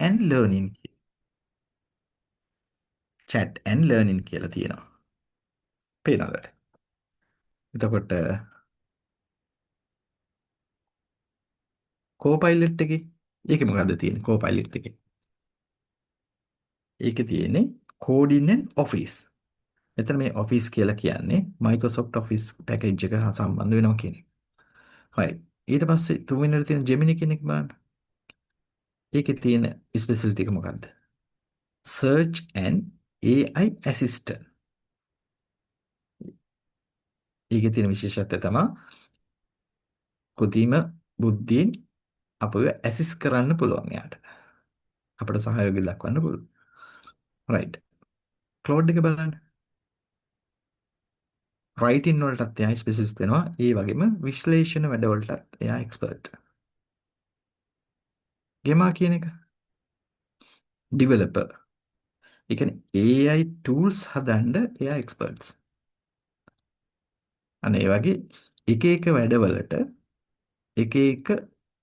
and learning. chat and learning කියලා තියෙනවා. පේනවද? එතකොට Copilot එකේ ඒකේ මොකද්ද තියෙන්නේ? Copilot එකේ. ඒකේ තියෙන්නේ coding and office. එතන මේ office කියලා කියන්නේ Microsoft Office package එක හා සම්බන්ධ වෙනවා කියන එක. right. ඊට පස්සේ තුන්වෙනියට තියෙන Gemini කියන එක බලන්න. ඒකේ තියෙන ස්පෙෂලිටි එක මොකද්ද? search and AI assistant. ඒකේ තියෙන විශේෂත්වය තමයි කෘත්‍රිම බුද්ධියෙන් අපව ඇසිස් කරන්න පුළුවන් යාට. අපට සහයෝගය දක්වන්න පුළුවන්. right. Claude එක බලන්න. writing වලටත් එයා ස්පෙෂලිස්ට් වෙනවා. ඒ වගේම විශ්ලේෂණ වැඩවලටත් එයා එක්ස්පර්ට්. ගෙමා කියන එක ඩිවෙලොපර්. ඒ කියන්නේ AI tools හදන්න එයා එක්ස්පර්ට්ස්. අනේ ඒ වගේ එක එක වැඩවලට එක එක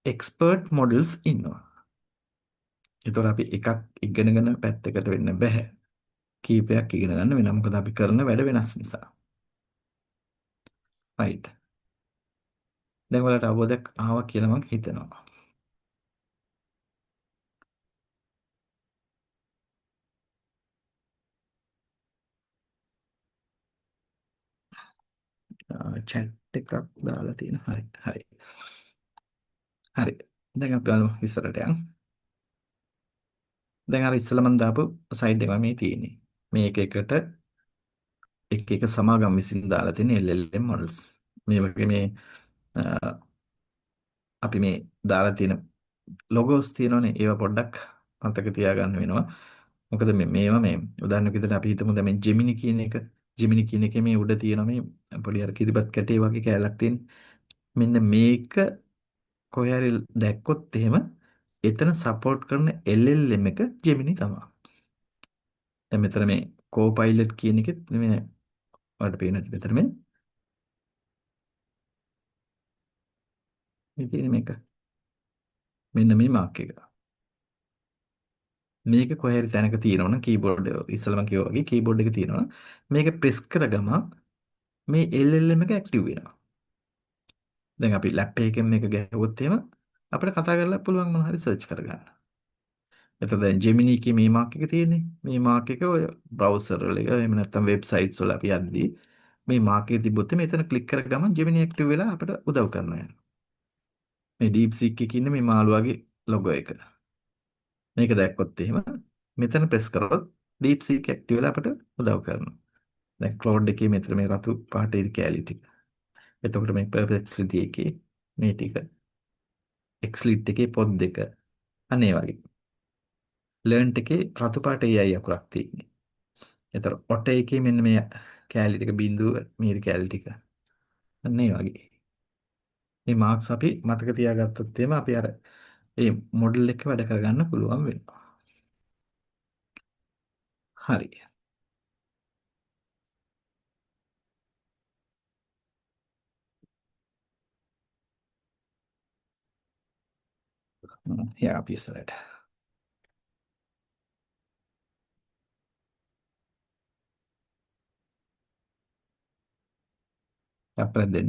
එක්ස්පර්ට් මොඩල්ස් ඉන්නවා. ඒතකොට අපි එකක් ඉගෙනගෙන පැත්තකට වෙන්න බෑ. කීපයක් ඉගෙන ගන්න වෙනවා. මොකද අපි කරන වැඩ වෙනස් නිසා. right. දැන් ඔයාලට අවබෝධයක් ආවා කියලා මම හිතනවා. chat එකක් දාලා තියෙනවා. හරි. හරි. හරි. දැන් අපි බලමු ඉස්සරහට යන්න. දැන් අර ඉස්සෙල්ලා මම දාපු සයිඩ් එක මේ තියෙන්නේ. මේ එක එකට එක එක සමාගම් විසින් දාලා තියෙන LLM models. මේ වගේ මේ අපි මේ දාලා තියෙන ලොගෝස් තියෙනවනේ ඒවා පොඩ්ඩක් මතක තියාගන්න වෙනවා. මොකද මේවා මේ උදාහරණයක් විදිහට අපි හිතමු දැන් මේ Gemini කියන එක Gemini කියන එකේ මේ උඩ තියෙන මේ පොඩි අර කිරිබත් කැටේ වගේ කැලක් තියෙන. මෙන්න මේක කොහේ හරි දැක්කොත් එහෙම එතන සපෝට් කරන LLM එක Gemini තමයි. දැන් මෙතන මේ Copilot කියන එකෙත් මේ ඔයාලට පේන ඇති මෙතන මේ තියෙන මේක. මෙන්න මේ මාක් එක. මේක කොහේ හරි තැනක තියෙනවනම් කීබෝඩ් ඉස්සලම කිව්වා වගේ කීබෝඩ් එක තියෙනවනම් මේක ප්‍රෙස් කර ගමන් මේ LLM එක ඇක්ටිව් වෙනවා. දැන් අපි ලැප් එකකින් මේක ගැහුවොත් එහෙම අපිට කතා කරලා පුළුවන් මොනවා හරි සර්ච් කරගන්න. එතකොට දැන් Gemini එකේ මේ මාක් එක තියෙන්නේ. මේ මාක් එක ඔය බ්‍රවුසර් වල එක එහෙම නැත්නම් වෙබ්සයිට්ස් වල අපි යද්දී මේ මාක් එක තිබ්බොත් මෙතන ක්ලික් කර ගමන් Gemini ඇක්ටිව් වෙලා අපිට උදව් කරනවා යනවා. මේ DeepSeek එකේ ඉන්න මේ මාළුවාගේ ලොගෝ එක. මේක දැක්කොත් එහෙම මෙතන ප්‍රෙස් කරොත් DeepSeek ඇක්ටිව් වෙලා අපිට උදව් කරනවා. දැන් Claude එකේ මෙතන මේ රතු පාටේ කැලි ටික. එතකොට මේ Perplexity එකේ මේ ටික Xlit එකේ පොත් දෙක අනේ වගේ. Learnt එකේ රතු පාට AI අකුරක් තියෙන්නේ. එතකොට Otter එකේ මෙන්න මේ කැලි ටික බිඳුව මේ කැලි ටික. අනේ වගේ. මේ මාක්ස් අපි මතක තියාගත්තොත් එහෙම අපි අර මේ මොඩල් එක වැඩ කරගන්න පුළුවන් වෙනවා. හරි. යා අපි ඉස්සරහට. අප්‍රද දෙන්න.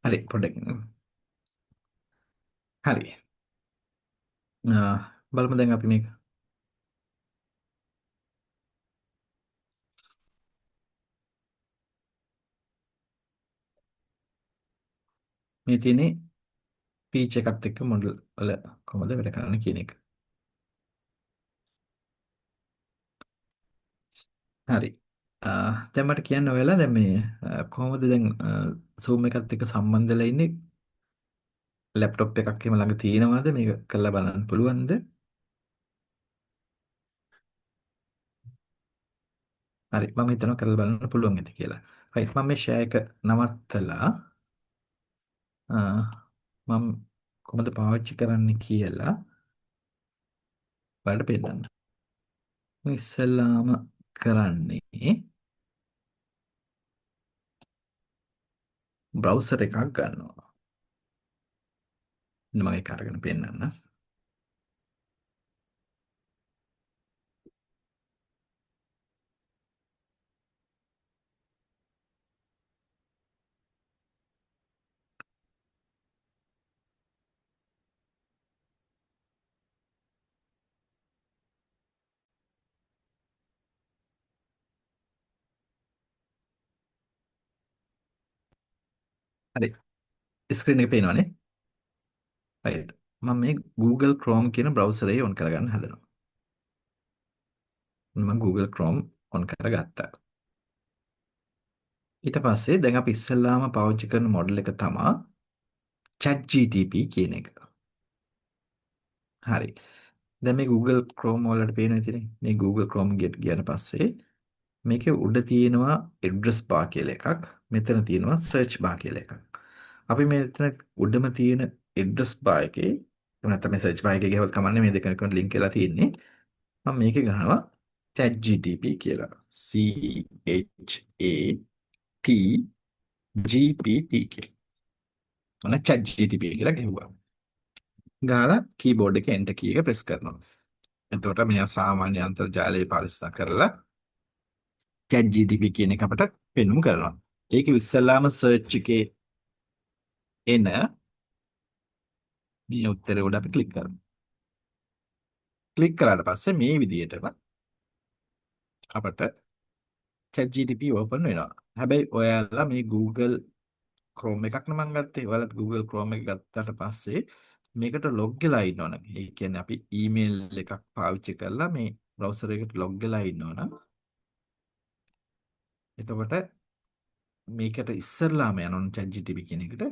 හරි පොඩ්ඩක් හරි. බලමු දැන් අපි මේක. මේ තියෙන්නේ පීච් එකත් එක්ක මොඩල් වල කොහොමද වැඩ කරන්න කියන එක. හරි. දැන් මට කියන්න ඔයාලා දැන් මේ කොහොමද දැන් Zoom එකත් එක්ක සම්බන්ධ වෙලා ඉන්නේ ලැප්ටොප් එකක් එහෙම ළඟ තියෙනවද මේක කරලා බලන්න පුළුවන්ද? හරි මම හිතනවා කරලා බලන්න පුළුවන් ඇති කියලා. රයිට් මම මේ ෂෙයා එක නවත්තලා මම කොහොමද පාවිච්චි කරන්න කියලා ඔයාලට පෙන්නන්න. මම ඉස්සෙල්ලාම කරන්නේ බ්‍රවුසර් එකක් ගන්නවා. මම ඒක අරගෙන පෙන්නන්න. හරි ස්ක්‍රීන් එක පේනවනේ. රයිට් මම මේ Google Chrome කියන බ්‍රවුසර් එක ඔන් කරගන්න හදනවා. මම Google Chrome ඔන් කරගත්තා. ඊට පස්සේ දැන් අපි ඉස්සෙල්ලාම පාවිච්චි කරන මොඩල් එක තමයි ChatGTP කියන එක. හරි. දැන් මේ Google Chrome වලට පේනවා ඉතින් මේ Google Chrome ගියන පස්සේ මේකේ උඩ තියෙනවා address bar කියලා එකක්. මෙතන තියෙනවා search bar කියලා එකක්. අපි මෙතන උඩම තියෙන address bar එකේ එහෙම නැත්නම් මේ search bar එකේ ගියහොත් කමන්නේ මේ දෙක එකට ලින්ක් වෙලා තියෙන්නේ. මම මේකේ ගහනවා ChatGTP කියලා. ChatGPT මොන ChatGTP කියලා ගැහුවා. ගහලා කීබෝඩ් එකේ enter කී එක ප්‍රෙස් කරනවා. එතකොට මෙයා සාමාන්‍ය අන්තර්ජාලයේ පරිස්සම් කරලා ChatGTP කියන එක අපට පෙන්වමු කරනවා. ඒක ඉස්සෙල්ලාම search එකේ එන මේ උත්තරේ උඩ අපි ක්ලික් කරමු. ක්ලික් කරාට පස්සේ මේ විදිහටම අපට ChatGTP open වෙනවා. හැබැයි ඔයාලා මේ Google Chrome එකක් නම් මම ගත්තේ. ඔයාලත් Google Chrome එක ගත්තාට පස්සේ මේකට log වෙලා ඉන්නවනම් ඒ කියන්නේ අපි email එකක් පාවිච්චි කරලා මේ browser එකට log වෙලා ඉන්නවනම් එතකොට මේකට ඉස්සරලාම යනවනම් ChatGPT කියන එකට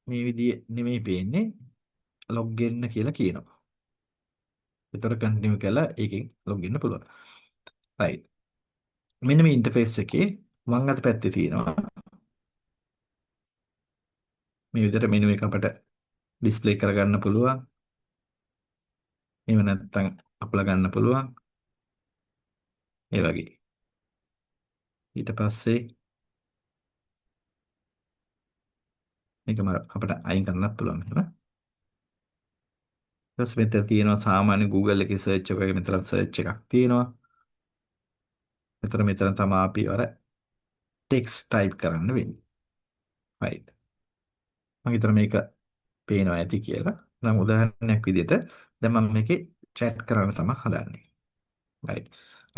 මේ විදිය නෙමෙයි පේන්නේ log in කියලා කියනවා. එතකොට continue කරලා ඒකෙන් log in පුළුවන්. right. මෙන්න මේ ඉන්ටර්ෆේස් එකේ වම් අත පැත්තේ තියෙනවා මේ විදිහට මෙනු එක අපට ඩිස්ප්ලේ කරගන්න පුළුවන්. එහෙම නැත්නම් අපලා ගන්න පුළුවන්. ඒ වගේ. ඊට පස්සේ මේකම අපිට අයින් කරන්නත් පුළුවන් එහෙම. ඊට පස්සේ මෙතන තියෙනවා සාමාන්‍ය Google එකේ search එක වගේ මෙතන search එකක් තියෙනවා. මෙතන තමයි අපි අර text type කරන්න වෙන්නේ. right. මම හිතන මේක පේනවා ඇති කියලා. දැන් උදාහරණයක් විදිහට දැන් මම මේකේ chat කරන්න තමයි හදන්නේ. right.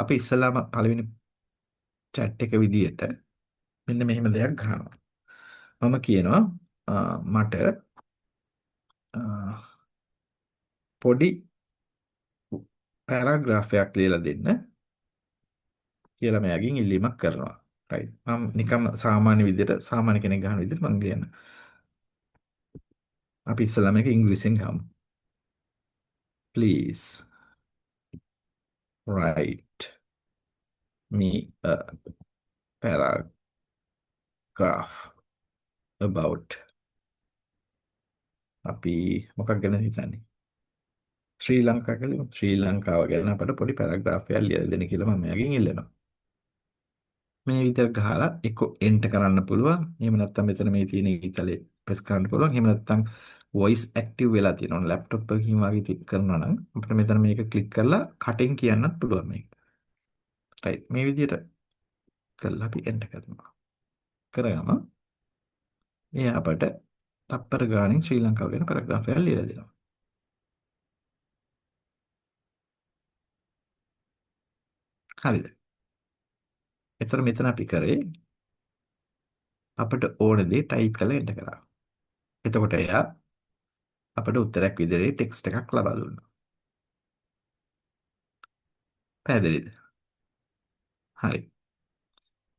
අපි ඉස්සෙල්ලාම පළවෙනි chat එක විදිහට මෙන්න මෙහෙම දෙයක් ගන්නවා. මම කියනවා මට පොඩි පැරග්‍රාෆ් එකක් ලියලා දෙන්න කියලා මෙයාගෙන් ඉල්ලීමක් කරනවා. right. මම නිකම් සාමාන්‍ය විදිහට සාමාන්‍ය කෙනෙක් ගන්න විදිහට මම ලියන්න. අපි ඉස්සෙල්ලා මේක ඉංග්‍රීසියෙන් ගමු. Please write me a paragraph about අපි මොකක් ගැනද හිතන්නේ? ශ්‍රී ලංකා කියලා ශ්‍රී ලංකාව ගැන අපට පොඩි පැරග්‍රාෆ් එකක් ලියලා දෙන්න කියලා මම එයාගෙන් ඉල්ලනවා. මේ විදිහට ගහලා එක්ක එන්ටර් කරන්න පුළුවන්. එහෙම නැත්නම් මෙතන මේ තියෙන ඊතලේ ප්‍රෙස් කරන්න පුළුවන්. එහෙම නැත්නම් voice active වෙලා තියෙනවා. ලැප්ටොප් එකකින් වගේ කරනවා නම් අපිට මෙතන මේක ක්ලික් කරලා කටින් කියන්නත් පුළුවන් මේක. right මේ විදිහට කරලා අපි එන්ටර් කරනවා. කරගම එයා අපට තප්පර ගානේ ශ්‍රී ලංකාව ගැන පැරග්‍රාෆ් එකක් ලියලා දෙනවා. හරිද? එතකොට මෙතන අපි කරේ අපිට ඕන දේ ටයිප් කරලා එන්ටර් කරා. එතකොට එයා අපට උත්තරයක් විදිහට ටෙක්ස්ට් එකක් ලබා දුන්නා. පැහැදිලිද? හරි.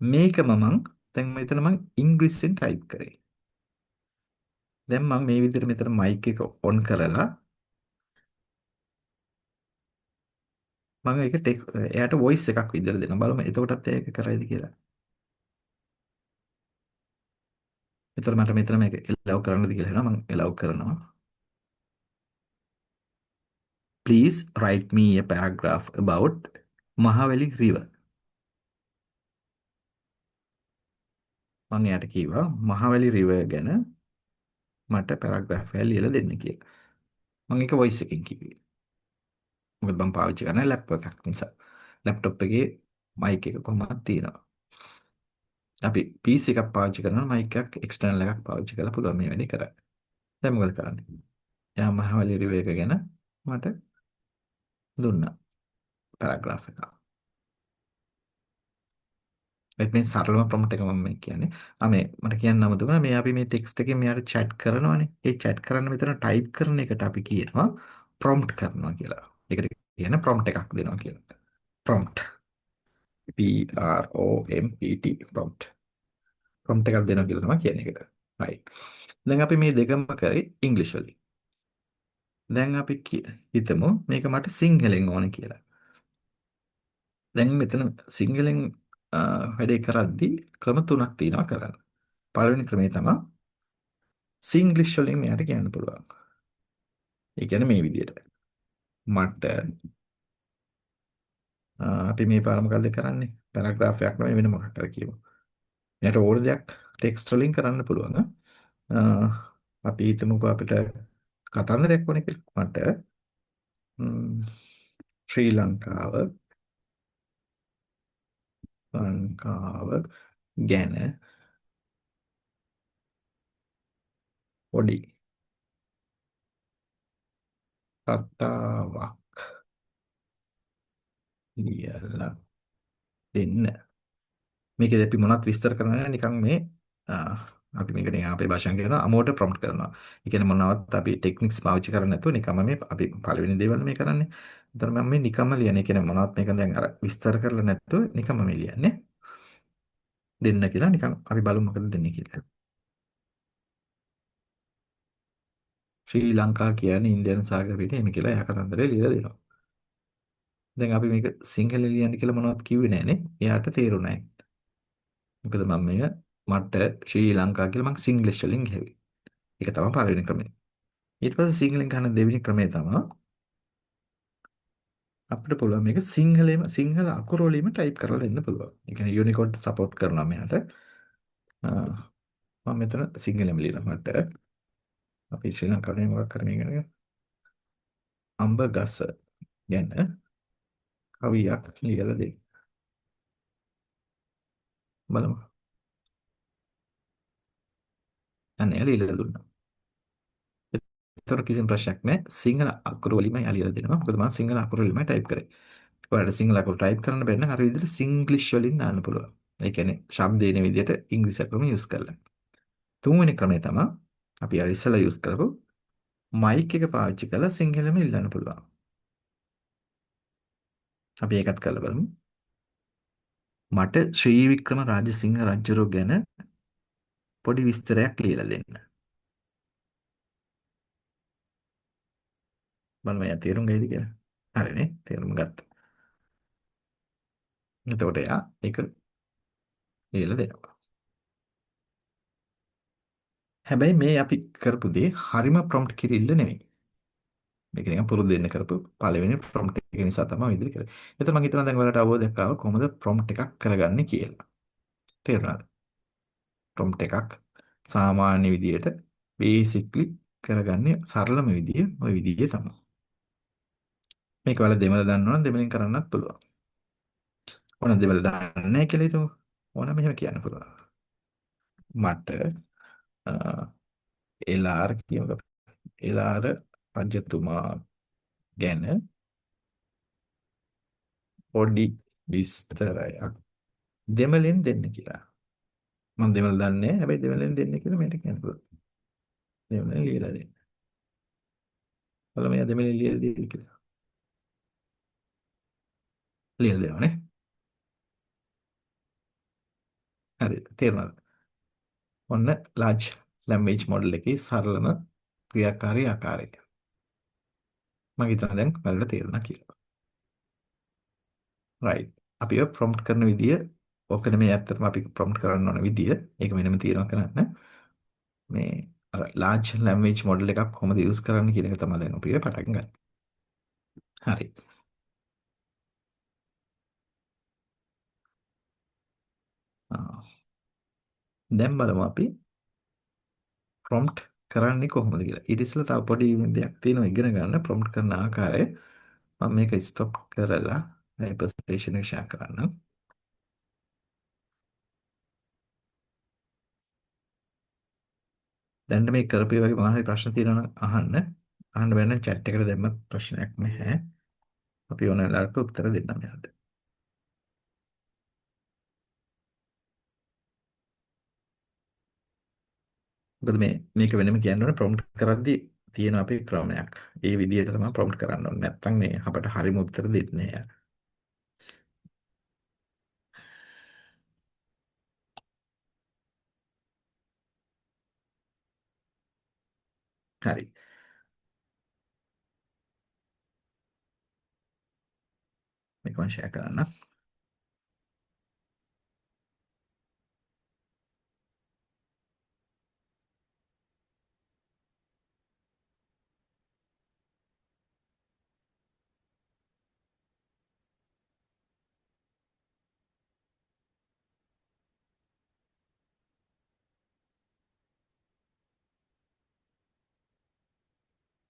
මේකම මං දැන් මෙතන මං ඉංග්‍රීසියෙන් ටයිප් කරේ. දැන් මම මේ විදිහට මෙතන මයික් එක ඔන් කරලා මම ඒක එයාට වොයිස් එකක් විදිහට දෙනවා. බලමු එතකොටත් ඒක කරයිද කියලා. එතකොට මට මෙතන මේක එලව් කරන්නද කියලා එනවා. මම එලව් කරනවා. Please write me a paragraph about Mahavali river. මම එයාට කිව්වා මහවැලි river ගැන මට පැරග්‍රාෆ් එකක් ලියලා දෙන්න කියලා. මම ඒක වොයිස් එකෙන් කිව්වේ. මොකද මම පාවිච්චි කරන්නේ ලැප්ටොප් එකක් නිසා. ලැප්ටොප් එකේ මයික් එක කොහොමද තියෙනවා. අපි PC එකක් පාවිච්චි කරනවා මයික් එකක් එක්ස්ටර්නල් එකක් පාවිච්චි කරලා පුළුවන් මේ වැඩේ කරන්න. දැන් මොකද කරන්නේ? යා මහවැලි river එක ගැන මට දුන්නා පැරග්‍රාෆ් එකක්. මේ සරලම ප්‍රොම්ප්ට් එක මම මේ කියන්නේ. මේ මට කියන්න අමතක මේ අපි මේ ටෙක්ස්ට් එකෙන් මෙයාට chat කරනවානේ. ඒ chat කරන්න මෙතන ටයිප් කරන එකට අපි කියනවා prompt කරනවා කියලා. ඒකට කියන prompt එකක් දෙනවා කියලා. prompt prompt prompt එකක් දෙනවා කියලා තමයි කියන්නේ ඒකට. right. දැන් අපි මේ දෙකම කරේ ඉංග්‍රීසි වලින්. දැන් අපි හිතමු මේක මට සිංහලෙන් ඕනේ කියලා. දැන් මෙතන සිංහලෙන් වැඩේ කරද්දී ක්‍රම තුනක් තියෙනවා කරන්න. පළවෙනි ක්‍රමය තමයි සිංග්ලිෂ් වලින් මෙයාට කියන්න පුළුවන්. ඒ කියන්නේ මේ විදිහට. මට අපි මේ පාර මොකද්ද කරන්නේ? පැරග්‍රාෆ් එකක් නෙවෙයි වෙන මොකක් කර කියමු. මෙයාට ඕන දෙයක් ටෙක්ස්ට් වලින් කරන්න පුළුවන්. අපි හිතමුකෝ අපිට කතන්දරයක් ඕනේ කියලා. මට ශ්‍රී ලංකාව ගැන පොඩි කතාවක් ලියලා දෙන්න. මේකද අපි මොනවත් විස්තර කරන්නේ නැහැ නිකන් මේ අපි මේක නිකන් අපේ භාෂාවෙන් කියනවා අමෝට ප්‍රොම්ප්ට් කරනවා. ඒ කියන්නේ මොනවත් අපි ටෙක්නික්ස් පාවිච්චි කරන්නේ නැතුව නිකම්ම මේ අපි පළවෙනි දේවල් මේ කරන්නේ. එතන මම මේ නිකම්ම ලියන්නේ. ඒ කියන්නේ මොනවත් මේක දැන් අර විස්තර කරලා නැතුව නිකම්ම මේ ලියන්නේ. දෙන්න කියලා නිකන් අපි බලමු මොකද දෙන්නේ කියලා. ශ්‍රී ලංකා කියන්නේ ඉන්දියන් සාගර පිටේ එමෙ කියලා එයා කතන්දරේ ලියලා දෙනවා. දැන් අපි මේක සිංහලෙන් ලියන්න කියලා මොනවත් කිව්වේ නැහනේ. එයාට තේරුණා ඒක. මොකද මම මේක මට ශ්‍රී ලංකා කියලා මම සිංග්ලිෂ් වලින් ගිහුවේ. ඒක තමයි පළවෙනි ක්‍රමය. ඊට පස්සේ සිංහලෙන් ගන්න දෙවෙනි ක්‍රමය තමයි අපිට පුළුවන් මේක සිංහල අකුරු වලින්ම ටයිප් කරලා දෙන්න පුළුවන්. ඒ කියන්නේ යුනිකෝඩ් සපෝට් කරනවා මෙයාට. මම මෙතන සිංහලෙන් ලියලා මට අපි ශ්‍රී ලංකාවේ මොකක් කරන්නේ ගැන අඹ ගස ගැන කවියක් ලියලා දෙන්න. බලමු. අනේ ලියලා දුන්නා. ඒතර කිසිම ප්‍රශ්නයක් නැහැ. සිංහල අකුරු වලින්ම යාලියලා දෙනවා. මොකද මම සිංහල අකුරු වලින්ම ටයිප් කරේ. ඔයාලට සිංහල අකුරු ටයිප් කරන්න බැරි නම් අර විදිහට සිංග්ලිෂ් වලින් දාන්න පුළුවන්. ඒ කියන්නේ ශබ්දේන විදිහට ඉංග්‍රීසි අකුරුම යූස් කරලා. තුන්වෙනි ක්‍රමය තමයි අපි අර ඉස්සලා යූස් කරපු මයික් එක පාවිච්චි කරලා සිංහලම ඉල්ලන්න පුළුවන්. අපි ඒකත් කරලා බලමු. මට ශ්‍රී වික්‍රම රාජසිංහ රජුරෝ ගැන පොඩි විස්තරයක් ලියලා දෙන්න. බලමු එයා තේරුම් ගයිද කියලා. හරිනේ තේරුම් ගත්තා. එතකොට එයා ඒක ලියලා දෙනවා. හැබැයි මේ අපි කරපු දේ හරිම ප්‍රොම්ප්ට් කිරිල්ල නෙමෙයි. මේක නිකන් පුරුදු වෙන්න කරපු පළවෙනි ප්‍රොම්ප්ට් එක නිසා තමයි විදිහට කරේ. එතකොට මම හිතනවා දැන් ඔයාලට අවබෝධයක් ආවා කොහොමද ප්‍රොම්ප්ට් එකක් කරගන්නේ කියලා. තේරුණාද? ප්‍රොම්ප්ට් එකක් සාමාන්‍ය විදියට බේසික්ලි කරගන්නේ සරලම විදිය ওই විදිය තමයි. මේක ඔයාලා දෙමළ දන්නවනම් දෙමළෙන් කරන්නත් පුළුවන්. ඕන දෙමළ දන්නේ නැහැ කියලා හිතමු. ඕන මෙහෙම කියන්න පුළුවන්. මට එලාර් කියමු. එලාර රජතුමා ගැන පොඩි විස්තරයක් දෙමළෙන් දෙන්න කියලා. මම දෙමළ දන්නේ නැහැ. හැබැයි දෙමළෙන් දෙන්න කියලා මට කියන්න පුළුවන්. දෙමළෙන් ලියලා දෙන්න. බලමු එයා දෙමළෙන් ලියලා දෙයි කියලා. ලියලා දෙනවනේ. හරි. තේරුණාද? ඔන්න large language model එකේ සරලම ක්‍රියාකාරී ආකාරය. මම හිතනවා දැන් බලලා තේරුණා කියලා. right. අපි ඔය prompt කරන විදිය ඕක නෙමෙයි ඇත්තටම අපි prompt කරන්න ඕන විදිය. ඒක වෙනම තියෙනවා කරන්න. මේ අර large language model එකක් කොහොමද use කරන්න කියන එක තමයි දැන් අපි පටන් ගන්න. හරි. ආ, දැන් බලමු අපි prompt කරන්නේ කොහොමද කියලා. ඊට ඉස්සෙල්ලා තව පොඩි දෙයක් තියෙනවා ඉගෙන ගන්න prompt කරන ආකාරය. මම මේක stop කරලා මේ presentation එක share කරන්න. දැන් මේ කරපේ වගේ මොනවා හරි ප්‍රශ්න තියෙනවා නම් අහන්න. අහන්න බැන්න chat එකට දැම්මත් ප්‍රශ්නයක් නැහැ. අපි ඕන වෙලාවට උත්තර දෙන්නම් යාට. මොකද මේක වෙනම කියන්න ඕනේ prompt කරද්දී තියෙන අපේ ක්‍රමයක්. ඒ විදිහට තමයි prompt කරන්න ඕනේ. නැත්තම් මේ අපට හරිම උත්තර දෙන්නේ නැහැ යා. හරි. මේක මම share කරන්න.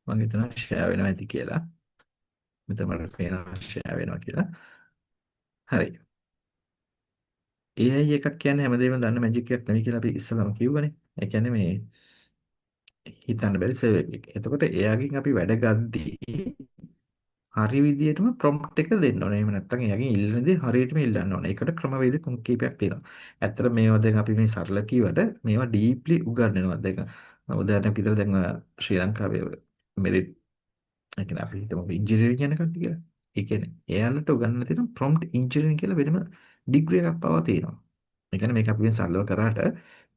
මම හිතනවා share වෙනවා ඇති කියලා. මෙතන මට පේනවා share වෙනවා කියලා. හරි. AI එකක් කියන්නේ හැමදේම දන්න මැජික් එකක් නෙවෙයි කියලා අපි ඉස්සෙල්ලාම කිව්වනේ. ඒ කියන්නේ මේ හිතන්න බැරි සර්වර් එකක්. එතකොට එයාගෙන් අපි වැඩ ගද්දී හරි විදියටම prompt එක දෙන්න ඕනේ. එහෙම නැත්නම් එයාගෙන් ඉල්ලන දේ හරියටම ඉල්ලන්න ඕනේ. ඒකට ක්‍රමවේද කීපයක් තියෙනවා. ඇත්තට මේවා දැන් අපි මේ සරල කිව්වට මේවා ඩීප්ලි උගන්වනවා. දැන් උදාහරණයක් විදිහට දැන් ශ්‍රී ලංකාවේ මෙරිට් ඒ කියන්නේ අපි හිතමු ඉංජිනේරින් යන කට්ටිය කියලා. ඒ කියන්නේ එයාලට උගන්වන්න තියෙන prompt engineering කියලා වෙනම ඩිග්‍රී එකක් පවා තියෙනවා. ඒ කියන්නේ මේක අපි මේ සරලව කරාට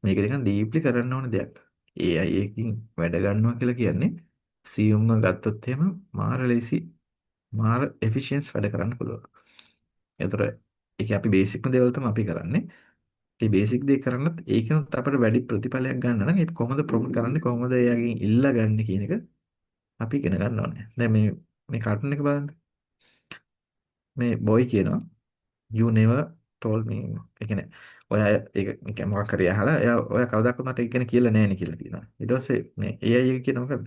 මේක නිකන් ඩීප්ලි කරන්න ඕන දෙයක්. AI එකකින් වැඩ ගන්නවා කියලා කියන්නේ සියුම්ම ගත්තොත් එහෙම මාර ලේසි මාර එෆිෂියන්ස් වැඩ කරන්න පුළුවන්. ඒතර ඒක අපි බේසික්ම දේවල් තමයි අපි කරන්නේ. ඒ බේසික් දේ කරන්නත් ඒකනොත් අපිට වැඩි ප්‍රතිඵලයක් ගන්න නම් ඒක කොහොමද ප්‍රොම්ප්ට් කරන්නේ කොහොමද එයාගෙන් ඉල්ලා ගන්න කියන එක අපි ඉගෙන ගන්න ඕනේ. දැන් මේ කාටුන් එක බලන්න. මේ බොයි කියනවා you never told me. ඒ කියන්නේ ඔයා ඒක මොකක් හරි අහලා එයා ඔයා කවදාකවත් මට ඒක ගැන කියලා නැහැ නේ කියලා කියනවා. ඊට පස්සේ මේ AI එක කියන මොකද්ද?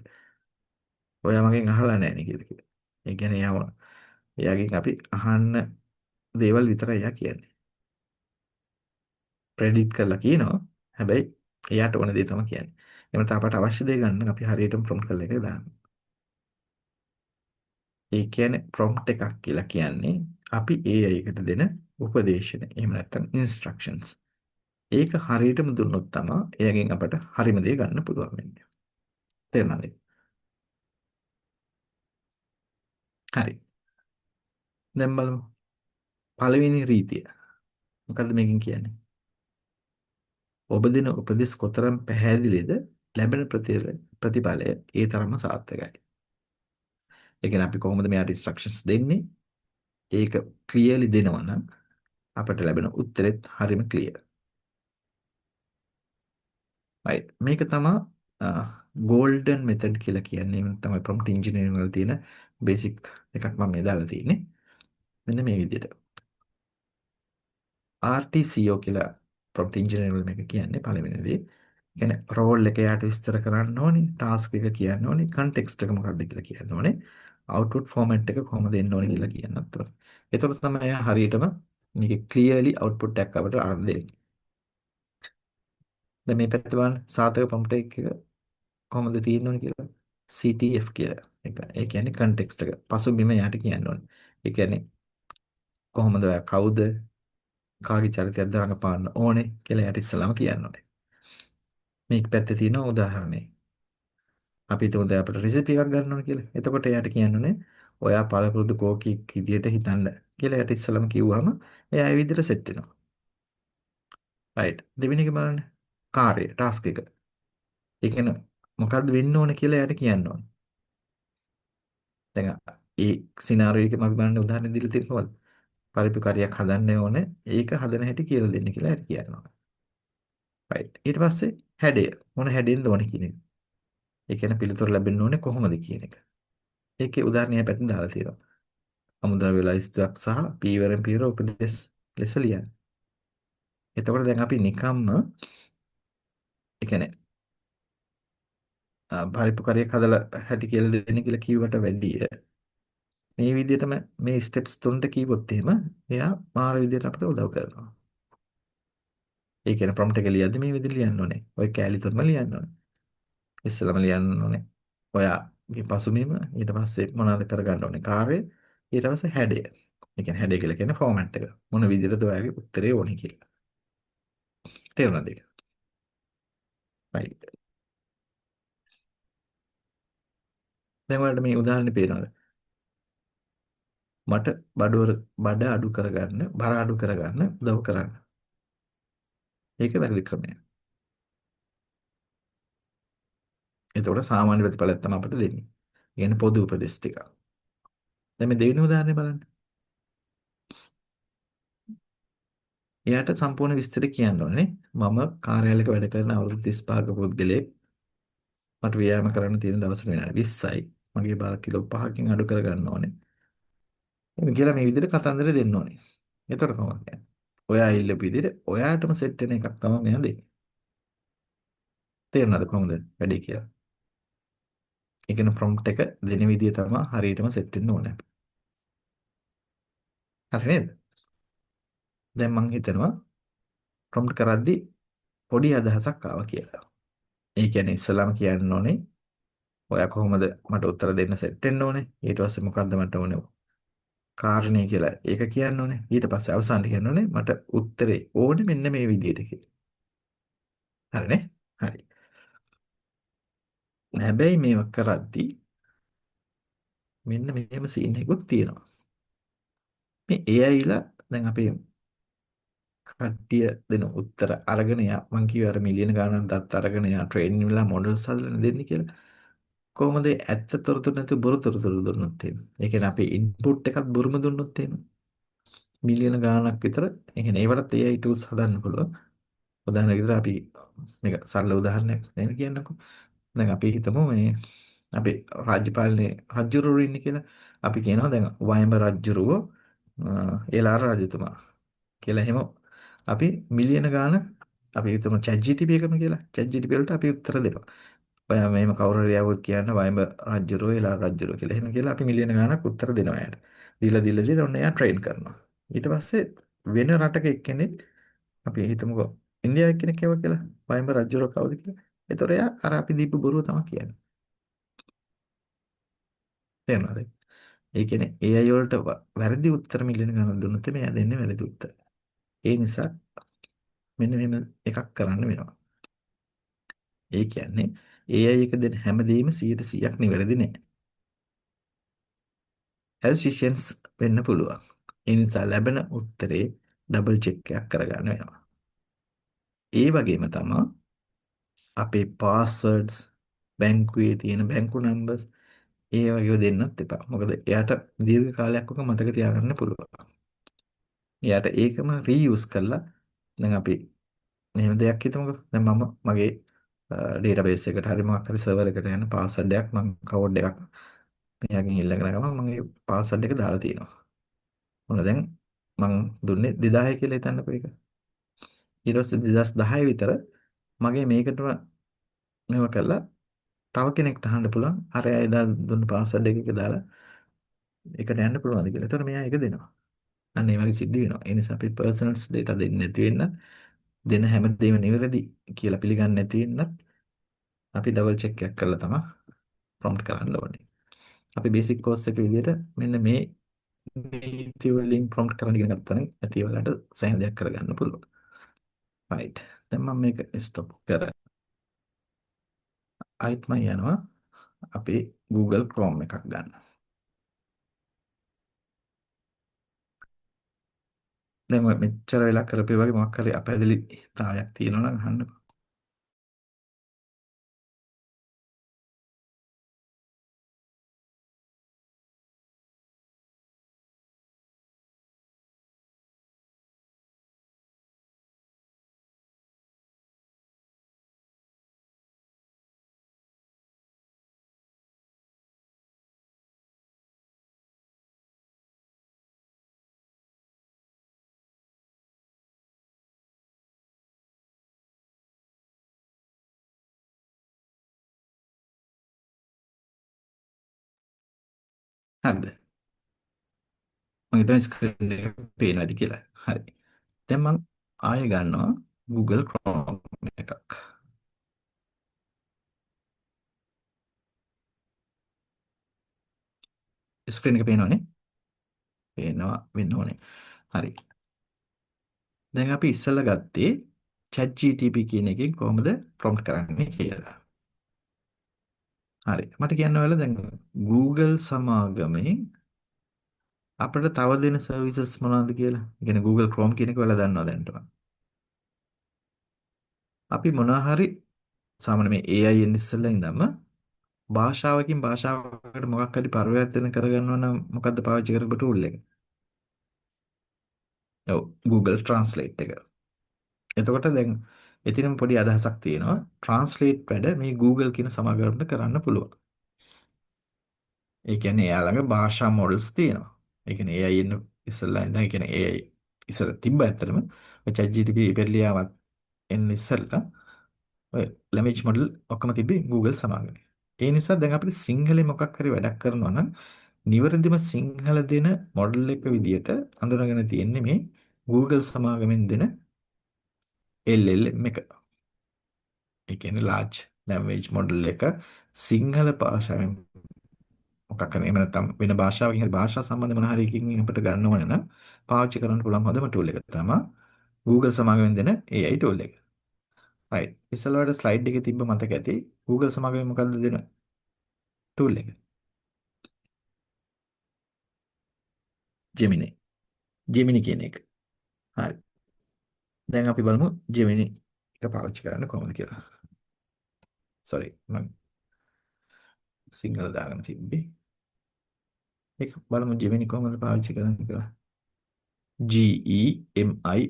ඔයා මගෙන් අහලා නැහැ නේ කියලා කියනවා. ඒ කියන්නේ එයාගෙන් අපි අහන්න දේවල් විතරයි එයා කියන්නේ. ප්‍රෙඩික්ට් කරලා කියනවා. හැබැයි එයාට ඕන දේ තමයි කියන්නේ. එහෙම නැත්නම් අපට අවශ්‍ය දේ ගන්න අපි හරියටම ප්‍රොම්ප්ට් කරලා එක දානවා. ඒ කියන්නේ ප්‍රොම්ප්ට් එකක් කියලා කියන්නේ අපි AI එකට දෙන උපදේශන. එහෙම නැත්නම් ඉන්ස්ට්‍රක්ෂන්ස්. ඒක හරියටම දුන්නොත් තමයි එයාගෙන් අපට හරිම දේ ගන්න පුළුවන් වෙන්නේ. තේරුණාද? හරි. දැන් බලමු. පළවෙනි රීතිය. මොකද්ද මේකෙන් කියන්නේ? ඔබ දෙන උපදෙස් කොතරම් පැහැදිලිද ලැබෙන ප්‍රතිඵලය ඒ තරම්ම සාර්ථකයි. ඒ කියන්නේ අපි කොහොමද මෙයාට ඉන්ස්ට්‍රක්ෂන්ස් දෙන්නේ? ඒක ක්ලියර්ලි දෙනවා නම් අපට ලැබෙන උත්තරෙත් හරිම ක්ලියර්. right. මේක තමයි ගෝල්ඩන් මෙතඩ් කියලා කියන්නේ. මේ තමයි ප්‍රොම්ප්ට් ඉන්ජිනියරින් වල තියෙන බේසික් එකක් මම මේ දාලා තියෙන්නේ. මෙන්න මේ විදිහට. RTCO කියලා ප්‍රොම්ප්ට් ඉන්ජිනියරින් වල මේක කියන්නේ පළවෙනි දේ. කියන්නේ රෝල් එක යාට විස්තර කරන්න ඕනේ, ටාස්ක් එක කියන්න ඕනේ, කන්ටෙක්ස්ට් එක මොකක්ද කියලා කියන්න ඕනේ, අවුට්පුට් ෆෝමැට් එක කොහොමද එන්න ඕනේ කියලා කියන්නත් ඕනේ. එතකොට තමයි එයා හරියටම මේක ක්ලියර්ලි අවුට්පුට් එකක් අපිට අරන් දෙන්නේ. දැන් මේ පැත්ත බලන්න සාධක ප්‍රොම්ප්ට් එක කොහොමද තියෙන්න ඕනේ කියලා. CTF කියලා. ඒ කියන්නේ කන්ටෙක්ස්ට් එක. පසුබිම යාට කියන්න ඕනේ. ඒ කියන්නේ කොහොමද ඔයා කවුද කාගේ චරිතයක්ද රඟපාන්න ඕනේ කියලා යාට ඉස්සලාම කියන්න ඕනේ. මේක පැත්තේ තියෙන උදාහරණේ. අපි හිතමු දැන් අපිට රෙසිපි එකක් ගන්න ඕනේ කියලා. එතකොට එයාට කියන්න ඕනේ ඔයා පළපුරුදු කෝකියෙක් විදියට හිතන්න කියලා එයාට ඉස්සලම කිව්වම එයා ඒ විදියට සෙට් වෙනවා. රයිට්. දෙවෙනි එක බලන්න. කාර්යය, ටාස්ක් එක. ඒ කියන්නේ මොකද්ද වෙන්න ඕනේ කියලා එයාට කියන්න ඕනේ. දැන් ඒ සිනාරියෝ එකේ මම බලන්න උදාහරණ දීලා තියෙන්නේ කොහොමද? පරිප්පු කරියක් හදන්න ඕනේ. ඒක හදන හැටි කියලා දෙන්න කියලා එයාට කියනවා. රයිට්. ඊට පස්සේ හැඩය. මොන හැඩෙන්ද ඕනේ කියන එක. ඒ කියන්නේ පිළිතුරු ලැබෙන්න ඕනේ කොහොමද කියන එක. ඒකේ උදාහරණයක් පැත්තෙන් දාලා තියෙනවා. අමුද්‍රව්‍ය ලයිස්තුවක් සහ පීවරෙන් පීවර උපදෙස් ලෙස ලියන්න. එතකොට දැන් අපි නිකම්ම ඒ කියන්නේ පරිප්පු කරියක් හදලා හැටි කියලා දෙන්න කියලා කිව්වට වැඩිය මේ විදිහටම මේ ස්ටෙප්ස් තුනට කිව්වොත් එහෙම එයා මාර විදිහට අපිට උදව් කරනවා. ඒ කියන්නේ ප්‍රොම්ප්ට් එක ලියද්දි මේ විදිහට ලියන්න ඕනේ. ඔය කෑලි තුනම ලියන්න ඕනේ. ඉස්සෙල්ලාම ලියන්න ඕනේ. ඔයාගේ පසුබිම ඊට පස්සේ මොනවද කරගන්න ඕනේ කාර්යය ඊට පස්සේ හැඩය. ඒ කියන්නේ හැඩය කියලා කියන්නේ ෆෝමැට් එක. මොන විදිහටද ඔයාගේ උත්තරේ ඕනේ කියලා. තේරුණාද ඒක? right. දැන් ඔයාලට මේ උදාහරණේ පේනවද? මට බඩ අඩු කරගන්න, බර අඩු කරගන්න උදව් කරන්න. ඒක වැරදි ක්‍රමය. එතකොට සාමාන්‍ය ප්‍රතිඵලයක් තමයි අපිට දෙන්නේ. ඒ කියන්නේ පොදු උපදෙස් ටික. දැන් මේ දෙවෙනි උදාහරණය බලන්න. එයාට සම්පූර්ණ විස්තර කියන්න ඕනේ. මම කාර්යාලයක වැඩ කරන අවුරුදු 35ක පුද්ගලයෙක්. මට ව්‍යායාම කරන්න තියෙන දවස් විනාඩි 20යි. මගේ බර කිලෝ 5කින් අඩු කරගන්න ඕනේ. එහෙනම් කියලා මේ විදිහට කතන්දර දෙන්න ඕනේ. එතකොට කොහොමද කියන්නේ? ඔයා ඉල්ලපු විදිහට ඔයාටම සෙට් වෙන එකක් තමයි මෙයා දෙන්නේ. තේරුණාද කොහොමද වැඩේ කියලා? ඒ කියන්නේ ප්‍රොම්ප්ට් එක දෙන විදිය තමයි හරියටම සෙට් වෙන්න ඕනේ. හරි නේද? දැන් මම හිතනවා ප්‍රොම්ප්ට් කරද්දි පොඩි අදහසක් ආවා කියලා. ඒ කියන්නේ ඉස්සලාම කියන්න ඕනේ ඔයා කොහොමද මට උත්තර දෙන්න සෙට් වෙන්න ඕනේ. ඊට පස්සේ මොකද්ද මට ඕනේ කාරණේ කියලා ඒක කියන්න ඕනේ. ඊට පස්සේ අවසානට කියන්න ඕනේ මට උත්තරේ ඕනේ මෙන්න මේ විදිහට කියලා. හරිනේ? හරි. හැබැයි මේක කරද්දි මෙන්න මෙහෙම සීන් එකකුත් තියෙනවා. මේ AI ලා දැන් අපි කට්ටිය දෙන උත්තර අරගෙන යා මං කිව්ව අර මිලියන ගණන් දත් අරගෙන යා ට්‍රේන් වෙලා මොඩල්ස් හදලා දෙන්නේ කියලා. කොහොමද ඇත්ත තොරතුරු නැතුව බොරු තොරතුරු දුන්නොත් එහෙම. ඒ කියන්නේ අපි ඉන්පුට් එකත් බොරුම දුන්නොත් එහෙම. මිලියන ගාණක් විතර ඒ කියන්නේ ඒවටත් AI tools හදන්න පුළුවන්. උදාහරණයක් විදිහට අපි මේක සරල උදාහරණයක් නේද කියන්නකෝ. දැන් අපි හිතමු මේ අපේ රාජ්‍ය පාලනයේ රජුරුවෝ ඉන්නේ කියලා. අපි කියනවා දැන් වයඹ රජුරුවෝ ඒලාර රජතුමා කියලා එහෙම අපි මිලියන ගාණක් අපි හිතමු ChatGPT එකම කියලා. ChatGPT වලට අපි උත්තර දෙනවා. ඔයා මෙහෙම කවුරු හරි ආවොත් කියන්න වයඹ රජුරුවෝ ඒලාර රජුරුවෝ කියලා. එහෙම කියලා අපි මිලියන ගාණක් උත්තර දෙනවා එයාට. දීලා ඔන්න එයා ට්‍රේන් කරනවා. ඊට පස්සේ වෙන රටක එක්කෙනෙක් අපි හිතමුකෝ ඉන්දියාවේ කෙනෙක් කියව කියලා වයඹ රජුරුවෝ කවුද කියලා. ඒතකොට එයා අර අපි දීපු බොරුව තමයි කියන්නේ. තේරුණාද? ඒ කියන්නේ AI වලට වැරදි උත්තර මිලියන ගණන් දුන්නොත් මෙයා දෙන්නේ වැරදි උත්තර. ඒ නිසා මෙන්න මෙහෙම එකක් කරන්න වෙනවා. ඒ කියන්නේ AI එක දෙන හැමදේම 100%ක් නිවැරදි නෑ. හැල්සිෂන්ස් වෙන්න පුළුවන්. ඒ නිසා ලැබෙන උත්තරේ ඩබල් චෙක් එකක් කරගන්න වෙනවා. ඒ වගේම තමයි අපේ පාස්වර්ඩ්ස් බැංකුවේ තියෙන බැංකු නම්බර්ස් ඒ වගේව දෙන්නත් එපා. මොකද එයාට දීර්ඝ කාලයක් ඔක මතක තියාගන්න පුළුවන්. එයාට ඒකම රීයුස් කරලා දැන් අපි මෙහෙම දෙයක් හිතමුකෝ. දැන් මම මගේ ඩේටාබේස් එකට හරි මොකක් හරි සර්වර් එකට යන පාස්වර්ඩ් එකක් මම කවුඩ් එකක් මෙයාගෙන් ඉල්ලගෙන ගමන් මම ඒ පාස්වර්ඩ් එක දාලා තියෙනවා. මොන දැන් මං දුන්නේ 2000 කියලා හිතන්නකෝ ඒක. ඊට පස්සේ 2010 විතර මගේ මේකටම මේව කළා තව කෙනෙක්ට අහන්න පුළුවන් අර අය එදා දුන්න පාස්වර්ඩ් එක දාලා ඒකට යන්න පුළුවන්ද කියලා. එතකොට මෙයා ඒක දෙනවා. අන්න ඒ වගේ සිද්ධ වෙනවා. ඒ නිසා අපි පර්සනල්ස් data දෙන්නේ නැති වෙන්න දෙන හැමදේම නිවැරදි කියලා පිළිගන්නේ නැති වෙනත් අපි ඩබල් චෙක් එකක් කරලා තමයි ප්‍රොම්ප්ට් කරන්න ඕනේ. අපි බේසික් කෝස් එක විදිහට මෙන්න මේ නීති වලින් ප්‍රොම්ප්ට් කරන්න ඉගෙන ගත්තා නම් ඇති ඔයාලට සෑහෙන දෙයක් කරගන්න පුළුවන්. right. දැන් මම මේක ස්ටොප් කරා. ආයෙත් මම යනවා අපේ Google Chrome එකක් ගන්න. දැන් ඔය මෙච්චර වෙලා කරපේ වගේ මොකක් හරි අපැදිලිතාවයක් තියෙනවා නම් අහන්නකෝ. හරිද? මම හිතන්නේ ස්ක්‍රීන් එක පේනවාද කියලා. හරි. දැන් මම ආයෙ ගන්නවා Google Chrome එකක්. ස්ක්‍රීන් එක පේනවනේ. පේනවා වෙන්න ඕනේ. හරි. දැන් අපි ඉස්සෙල්ලා ගත්තේ ChatGPT කියන එකෙන් කොහොමද ප්‍රොම්ප්ට් කරන්නේ කියලා. හරි. මට කියන්න ඔයාලා දැන් Google සමාගමේ අපිට තව දෙන සර්විසස් මොනවද කියලා. ඒ කියන්නේ Google Chrome කියන එක ඔයාලා දන්නවා දැනට. අපි මොනවා හරි සාමාන්‍ය මේ AI එන්න ඉස්සෙල්ලා ඉඳන්ම භාෂාවකින් භාෂාවකට මොකක් හරි පරිවර්තන කරගන්නවා නම් මොකද්ද පාවිච්චි කරපු ටූල් එක? ඔව් Google Translate එක. එතකොට දැන් එතිනම පොඩි අදහසක් තියෙනවා. Translate වැඩ මේ Google කියන සමාගමකට කරන්න පුළුවන්. ඒ කියන්නේ එයා ළඟ භාෂා මොඩල්ස් තියෙනවා. ඒ කියන්නේ AI එන්න ඉස්සෙල්ලා ඉඳන් ඒ කියන්නේ AI ඉස්සර තිබ්බ ඇත්තටම ඔය ChatGPT ඉපැරලියාවත් එන්න ඉස්සෙල්ලා ඔය ලැමේජ් මොඩල් ඔක්කොම තිබ්බේ Google සමාගමේ. ඒ නිසා දැන් අපිට සිංහලේ මොකක් හරි වැඩක් කරනවා නම් නිවැරදිම සිංහල දෙන මොඩල් එක විදියට අඳුනගෙන තියෙන්නේ මේ Google සමාගමෙන් දෙන LLM එක. ඒ කියන්නේ large language model එක සිංහල භාෂාවෙන් මොකක් කරන්නේ එහෙම නැත්නම් වෙන භාෂාවකින් හරි භාෂා සම්බන්ධ මොන හරි එකකින් අපිට ගන්න ඕන නම් පාවිච්චි කරන්න පුළුවන් හොඳම tool එක තමයි Google සමාගමෙන් දෙන AI tool එක. right. ඉස්සෙල්ලාට slide එකේ තිබ්බ මතක ඇති Google සමාගමෙන් මොකද්ද දෙන tool එක? Gemini. Gemini කියන එක. හරි. දැන් අපි බලමු Gemini එක පාවිච්චි කරන්න කොහොමද කියලා. sorry මම සිංහල දාගෙන තිබ්බේ. ඒක බලමු Gemini කොහොමද පාවිච්චි කරන්නේ කියලා. GEMINI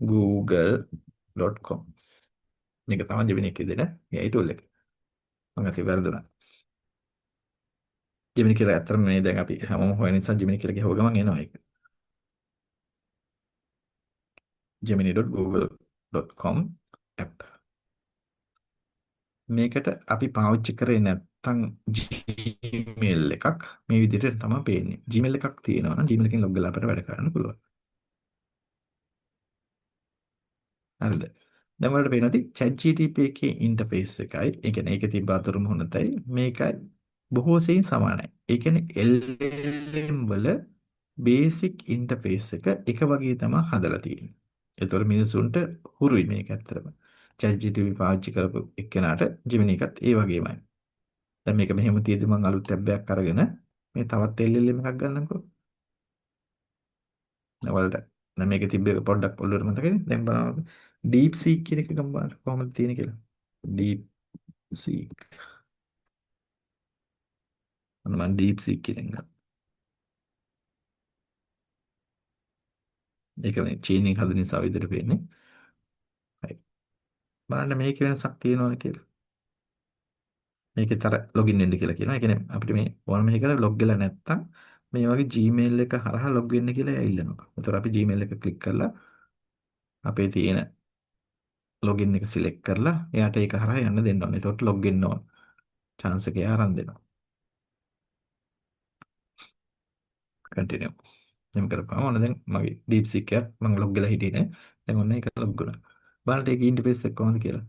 .google.com මේක තමයි Gemini එකේ දෙන AI tool එක. මම අතේ වැරදුනා. Gemini කියලා ඇත්තටම මේ දැන් අපි හැමෝම හොයන නිසා Gemini කියලා ගහුව ගමන් එනවා ඒක. gemini.google.com app. මේකට අපි පාවිච්චි කරේ නැත්නම් Gmail එකක් මේ විදිහට තමයි පේන්නේ. Gmail එකක් තියෙනවා නම් Gmail එකෙන් log වෙලා අපිට වැඩ කරන්න පුළුවන්. හරිද? දැන් වලට පේනවා ඇති ChatGPT එකේ ඉන්ටර්ෆේස් එකයි, ඒ කියන්නේ ඒකේ තිබ්බ අතුරු මුහුණතයි මේකයි බොහෝ සෙයින් සමානයි. ඒ කියන්නේ LLM වල බේසික් ඉන්ටර්ෆේස් එක වගේ තමයි හදලා තියෙන්නේ. ඒතකොට මිනිසුන්ට හුරුයි මේක ඇත්තටම. ChatGPT පාවිච්චි කරපු එක්කෙනාට Gemini එකත් ඒ වගේමයි. දැන් මේක මෙහෙම තියදී මම අලුත් ටැබ් එකක් අරගෙන මේ තවත් LLM එකක් ගන්නම්කෝ. වලට දැන් මේකේ තිබ්බ එක පොඩ්ඩක් ඔළුවට මතකනේ. දැන් බලන්න ඩීප් සීක් කියන එක ගම්බාන කොහොමද තියෙන්නේ කියලා. ඩීප් සීක්. අන්න මම ඩීප් සීක් කියන එක ගත්තා. ඒක මේ චීනෙන් හදන නිසා විදිහට පේන්නේ. හරි. බලන්න මේකේ වෙනසක් තියෙනවද කියලා. මේකේතර ලොගින් වෙන්න කියලා කියනවා. ඒ කියන්නේ අපිට මේ ඕනම එකකට ලොග් වෙලා නැත්තම් මේ වගේ Gmail එක හරහා ලොග් වෙන්න කියලා ඉල්ලනවා. ඒතර අපි Gmail එක ක්ලික් කරලා අපේ තියෙන ලොගින් එක සිලෙක්ට් කරලා එයාට ඒක හරහා යන්න දෙන්න ඕනේ. එතකොට ලොග් වෙන්න ඕන. chance එක එයා අරන් දෙනවා. කන්ටිනියු. එහෙම කරපුවාම ඔන්න දැන් මගේ DeepSeek එකත් මම ලොග් වෙලා හිටියේ නෑ. දැන් ඔන්න ඒක ලොග් වුණා. බලන්න ඒකේ ඉන්ටර්ෆේස් එක කොහොමද කියලා.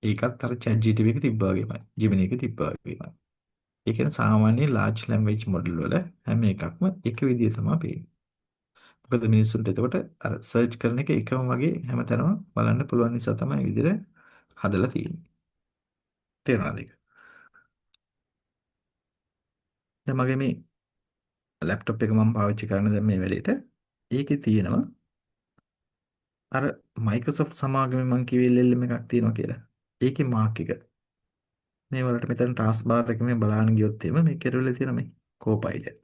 ඒකත් අර ChatGPT එක තිබ්බා වගේමයි. Gemini එක තිබ්බා වගේමයි. ඒ කියන්නේ සාමාන්‍ය large language model වල හැම එකක්ම එක විදිය තමයි පේන්නේ. මොකද මිනිස්සුන්ට එතකොට අර සර්ච් කරන එක එකම වගේ හැමතැනම බලන්න පුළුවන් නිසා තමයි මේ විදිහට හදලා තියෙන්නේ. තේරුණාද ඒක? දැන් මගේ මේ ලැප්ටොප් එක මම පාවිච්චි කරන දැන් මේ වෙලේට ඒකේ තියෙනවා අර Microsoft සමාගමේ මං කිව්වේ LLM එකක් තියෙනවා කියලා. ඒකේ මාක් එක. මේ වලට මෙතන ටාස්ක් බාර් එකේ මේ බලන්න ගියොත් එimhe මේ කෙරුවල තියෙන මේ Copilot.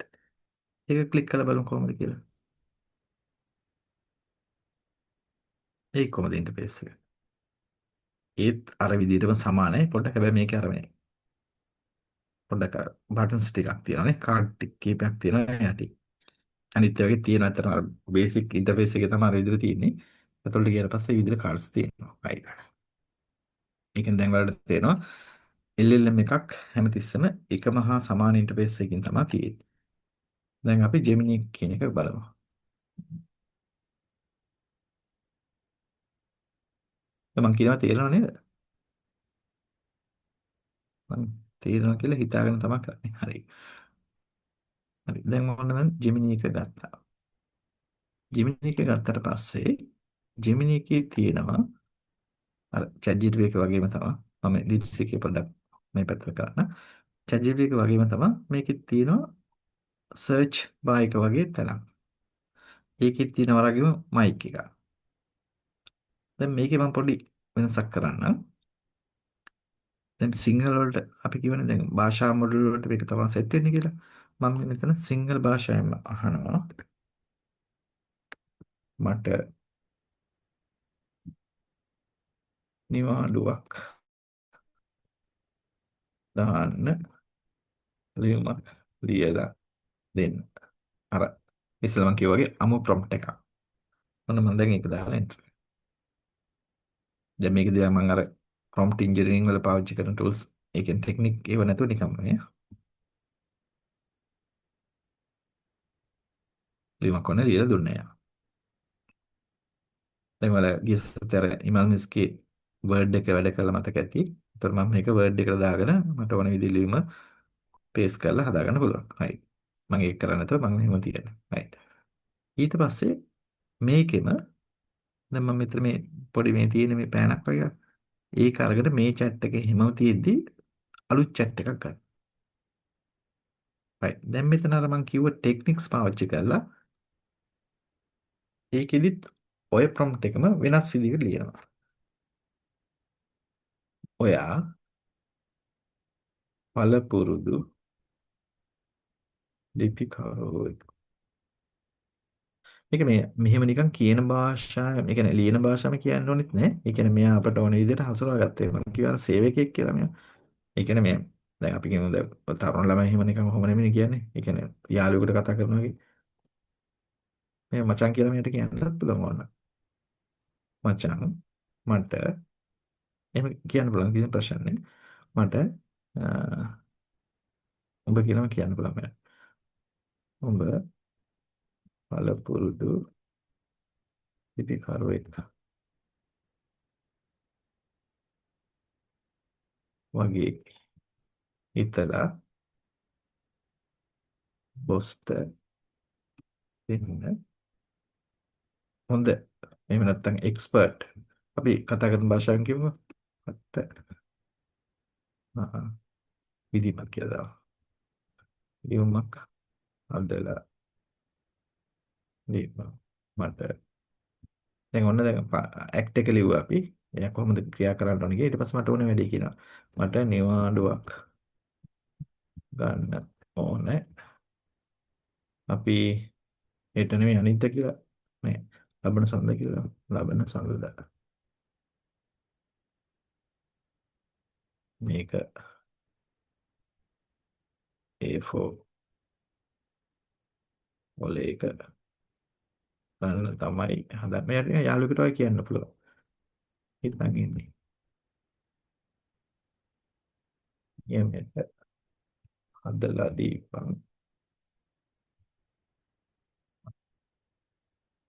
ඒක ක්ලික් කරලා බලමු කොහොමද කියලා. ඒක කොහොමද ඉන්ටර්ෆේස් එක. ඒත් අර විදිහටම සමානයි. පොඩ්ඩක් හැබැයි මේකේ අර මේ පොඩ්ඩක් බටන්ස් ටිකක් තියෙනවානේ. කාඩ් ටික කීපයක් තියෙනවා යටි. අනිත් ඒවාගේ තියෙන අතර අර බේසික් ඉන්ටර්ෆේස් එකේ තමයි අර විදිහට තියෙන්නේ. එතකොට ගියාට පස්සේ විදිහට කාඩ්ස් තියෙනවා. right. ඒකෙන් දැන් වලට තේරෙනවා LLM එකක් හැමතිස්සෙම එකම හා සමාන ඉන්ටර්ෆේස් එකකින් තමයි තියෙන්නේ. දැන් අපි Gemini කියන එක බලමු. දැන් මම කියනවා තේරෙනව නේද? මම තේරෙනවා කියලා හිතාගෙන තමයි කරන්නේ. හරි. හරි. දැන් ඔන්න මම Gemini එක ගත්තා. Gemini එක ගත්තට පස්සේ Gemini එකේ තියෙනවා අර ChatGPT එක වගේම තමයි මම DeepSeek එකේ පොඩ්ඩක් මේ පැත්තට කරන්න. ChatGPT එක වගේම තමයි මේකේ තියෙනවා search bar එක වගේ තැනක්. ඒකෙත් තියෙනවා වගේම mic එකක්. දැන් මේකේ මම පොඩි වෙනසක් කරන්නම්. දැන් සිංහල වලට අපි කියවනේ දැන් භාෂා මොඩල් වලට මේක තමයි සෙට් වෙන්නේ කියලා. මම මෙතන සිංහල භාෂාවෙන්ම අහනවා. මට නිවාඩුවක් දාන්න ලියුමක් ලියලා දෙන්න. අර ඉස්සෙල්ලා මම කිව්වා වගේ අමු ප්‍රොම්ප්ට් එකක්. මොන මම දැන් ඒක දාලා එන්ටර්. දැන් මේකදී මම අර prompt engineering වල පාවිච්චි කරන tools ඒකෙන් ටෙක්නික් ඒව නැතුව නිකම්ම නේ. ලියුමක් ඔන්න ලියලා දුන්නා යා. දැන් වල ගිය සතියේ අර ඉමාල් මිස්කේ වර්ඩ් එක වැඩ කළා මතක ඇති. ඒතර මම මේක වර්ඩ් එකට දාගෙන මට ඕන විදිහේ ලියුම පේස්ට් කරලා හදාගන්න පුළුවන්. හරි. මම ඒක කරන්නේ නැතුව මම මෙහෙම තියනවා. right. ඊට පස්සේ මේකෙම දැන් මම මෙතන මේ පොඩි මේ තියෙන මේ පෑනක් වගේ එකක්. ඒක අරගෙන මේ chat එකේ හිමම තියෙද්දි අලුත් chat එකක් ගන්න. right. දැන් මෙතන අර මම කිව්ව ටෙක්නික්ස් පාවිච්චි කරලා ඒකෙදිත් ඔය prompt එකම වෙනස් විදිහකට ලියනවා. ඔයා පළපුරුදු ලිපිකරුවෙක්. මේක මේ මෙහෙම නිකන් කියන භාෂාව, ඒ කියන්නේ ලියන භාෂාවම කියන්න ඕනෙත් නෑ. ඒ කියන්නේ මෙයා අපට ඕන විදිහට හසුරවාගත්තා. මම කියව අර සේවකයෙක් කියලා මෙයා. ඒ කියන්නේ මේ දැන් අපි කියමු දැන් තරුණ ළමයි එහෙම නිකන් ඔහොම නෙමෙයි කියන්නේ. ඒ කියන්නේ යාළුවෙකුට කතා කරනවා වගේ. මේ මචං කියලා මෙයාට කියන්නත් පුළුවන් ඕන. මචං මට එහෙම කියන්න පුළුවන් කිසිම ප්‍රශ්නයක් නෑ. මට උඹ කියලාම කියන්න පුළුවන් මෙයාට. උඹ පළපුරුදු ලිපිකරුවෙක් වගේ හිතලා බොස්ට දෙන්න හොඳ. එහෙම නැත්නම් එක්ස්පර්ට්. අපි කතා කරන භාෂාවෙන් කිව්වො. මට විදිමත් කියලා දානවා. ලියුමක් හදලා දෙන්න. මට දැන් ඔන්න දැන් ඇක්ට් එක ලිව්වා අපි. එයා කොහොමද ක්‍රියා කරන්න ඕනේ කියලා. ඊට පස්සේ මට ඕනේ වැඩි කියනවා. මට නිවාඩුවක් ගන්න ඕනේ. අපි හෙට නෙමෙයි අනිද්දා කියලා. මේ ලබන සඳ කියලා. ලබන සඳ. මේක A4 ඔලේක ගන්න තමයි හදන්නේ. මෙයාට නිකන් යාළුවෙකුට වගේ කියන්න පුළුවන්. හිතන් ඉන්නේ. යමෙට හදලා දීපන්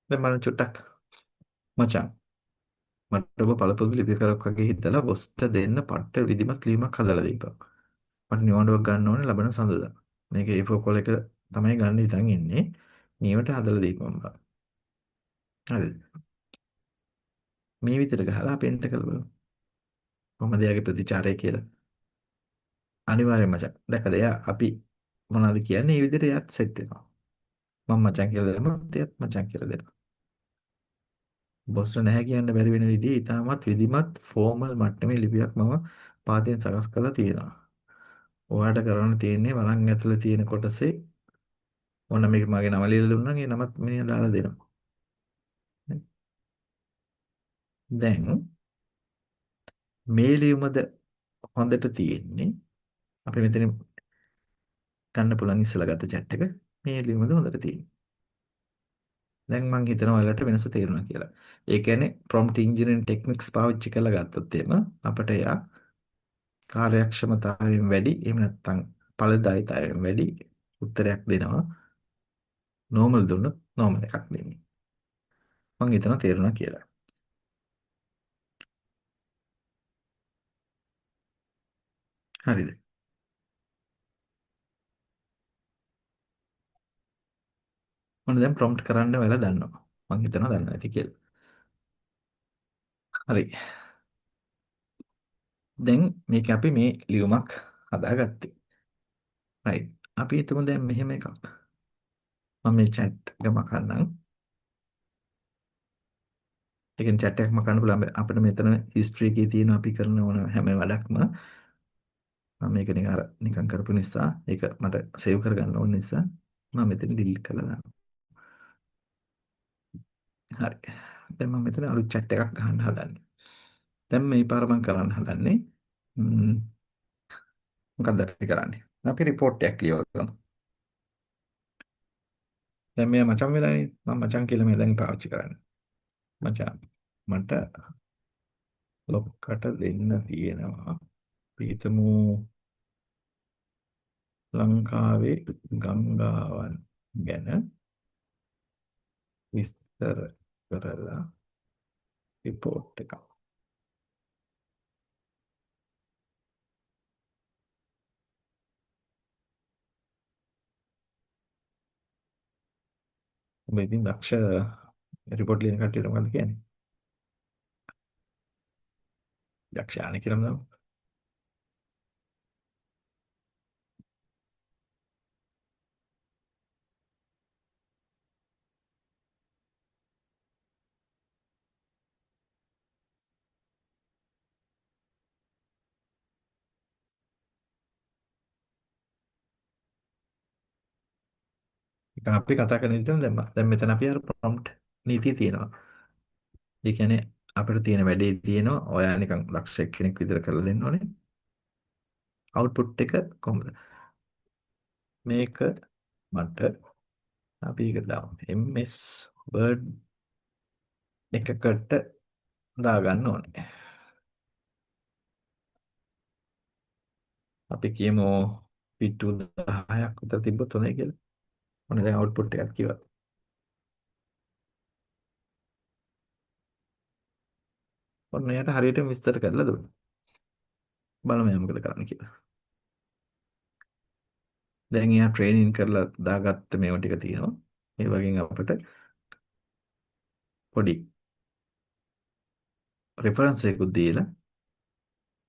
දැන් මම චුට්ටක් මචං මට ඔබ පළපොදු ලිපිකරක් වගේ හිතලා බොස්ට දෙන්න පට්ට විධිමත් ලියුමක් හදලා දීපන්. මට නිවාඩුවක් ගන්න ඕනේ ලබන සඳුදා. මේක A4 කෝල් එක තමයි ගන්න හිතන් ඉන්නේ. නියමට හදලා දීපන් බා. හරිද? මේ විතර ගහලා අපි එන්ට කළ බලමු. කොහොමද එයාගේ ප්‍රතිචාරය කියලා. අනිවාර්යයෙන් මචං. දැක්කද එයා අපි මොනවද කියන්නේ? මේ විදිහට එයාත් සෙට් වෙනවා. මම මචං කියලා දෙනවා. එයාත් මචං කියලා දෙනවා. බොස්ට නැහැ කියන්න බැරි වෙන විදිහේ ඉතාමත් විධිමත් ෆෝමල් මට්ටමේ ලිපියක් මම පාදයෙන් සකස් කරලා තියෙනවා. ඔයාලට කරන්න තියෙන්නේ වරන් ඇතුලේ තියෙන කොටසේ ඔන්න මේක මගේ නම ලියලා දුන්නා නම් ඒ නමත් මෙහෙ දාලා දෙනවා. දැන් මේ ලියුමද හොඳට තියෙන්නේ. අපි මෙතන ගන්න පුළුවන් ඉස්සලා ගත්ත chat එක. මේ ලියුමද හොඳට තියෙන්නේ. දැන් මම හිතනවා ඔයාලට වෙනස තේරුණා කියලා. ඒ කියන්නේ prompt engineering techniques පාවිච්චි කරලා ගත්තොත් එimhe අපිට එයා කාර්යක්ෂමතාවයෙන් වැඩි එහෙම නැත්නම් ඵලදායීතාවයෙන් වැඩි උත්තරයක් දෙනවා. normal දුන්නොත් normal එකක් දෙන්නේ. මම හිතනවා තේරුණා කියලා. හරිද? මම දැන් prompt කරන්න වෙලා දන්නවා. මම හිතනවා දන්නවා ඇති කියලා. හරි. දැන් මේක අපි මේ ලියුමක් හදාගත්තේ. right. අපි හිතමු දැන් මෙහෙම එකක්. මම මේ chat එක මකන්නම්. ඒ කියන්නේ chat එකක් මකන්න පුළුවන් අපිට මෙතන history එකේ තියෙන අපි කරන ඕන හැම වැඩක්ම මම මේක නිකන් අර නිකන් කරපු නිසා ඒක මට සේව් කරගන්න ඕන නිසා මම මෙතන delete කරලා දානවා. හරි. දැන් මම මෙතන අලුත් chat එකක් ගන්න හදන්නේ. දැන් මේ පාර මම කරන්න හදන්නේ මොකක්ද අපි කරන්නේ? අපි report එකක් ලියවගමු. දැන් මෙයා මචං වෙලානේ මම මචං කියලා මේ දැන් පාවිච්චි කරන්නේ. මචං මට ලොක්කට දෙන්න තියෙනවා. අපි හිතමු ලංකාවේ ගංගාවන් ගැන විස්තර කරලා report එකක්. ඔබ ඉතින් දක්ෂ report ලියන කට්ටියට මොකද්ද කියන්නේ? දක්ෂයානේ කියලාම දාමු. ඉතින් අපි කතා කරන විදිහම දැන් මෙතන අපි අර prompt නීතිය තියෙනවා. ඒ කියන්නේ අපිට තියෙන වැඩේ තියෙනවා. ඔයා නිකන් දක්ෂ කෙනෙක් විදිහට කරලා දෙන්න ඕනේ. output එක කොහොමද? මේක මට අපි එක දාමු. MS Word එකකට දාගන්න ඕනේ. අපි කියමු පිටු 10ක් විතර තිබ්බොත් හොඳයි කියලා. ඔන්න දැන් output එකක් කිව්වා. ඔන්න එයාට හරියටම විස්තර කරලා දුන්නා. බලමු එයා මොකද කරන්න කියලා. දැන් එයා ට්‍රේනින් කරලා දාගත්ත මේවා ටික තියෙනවා. ඒ වගේ අපිට පොඩි රෙෆරන්ස් එකකුත් දීලා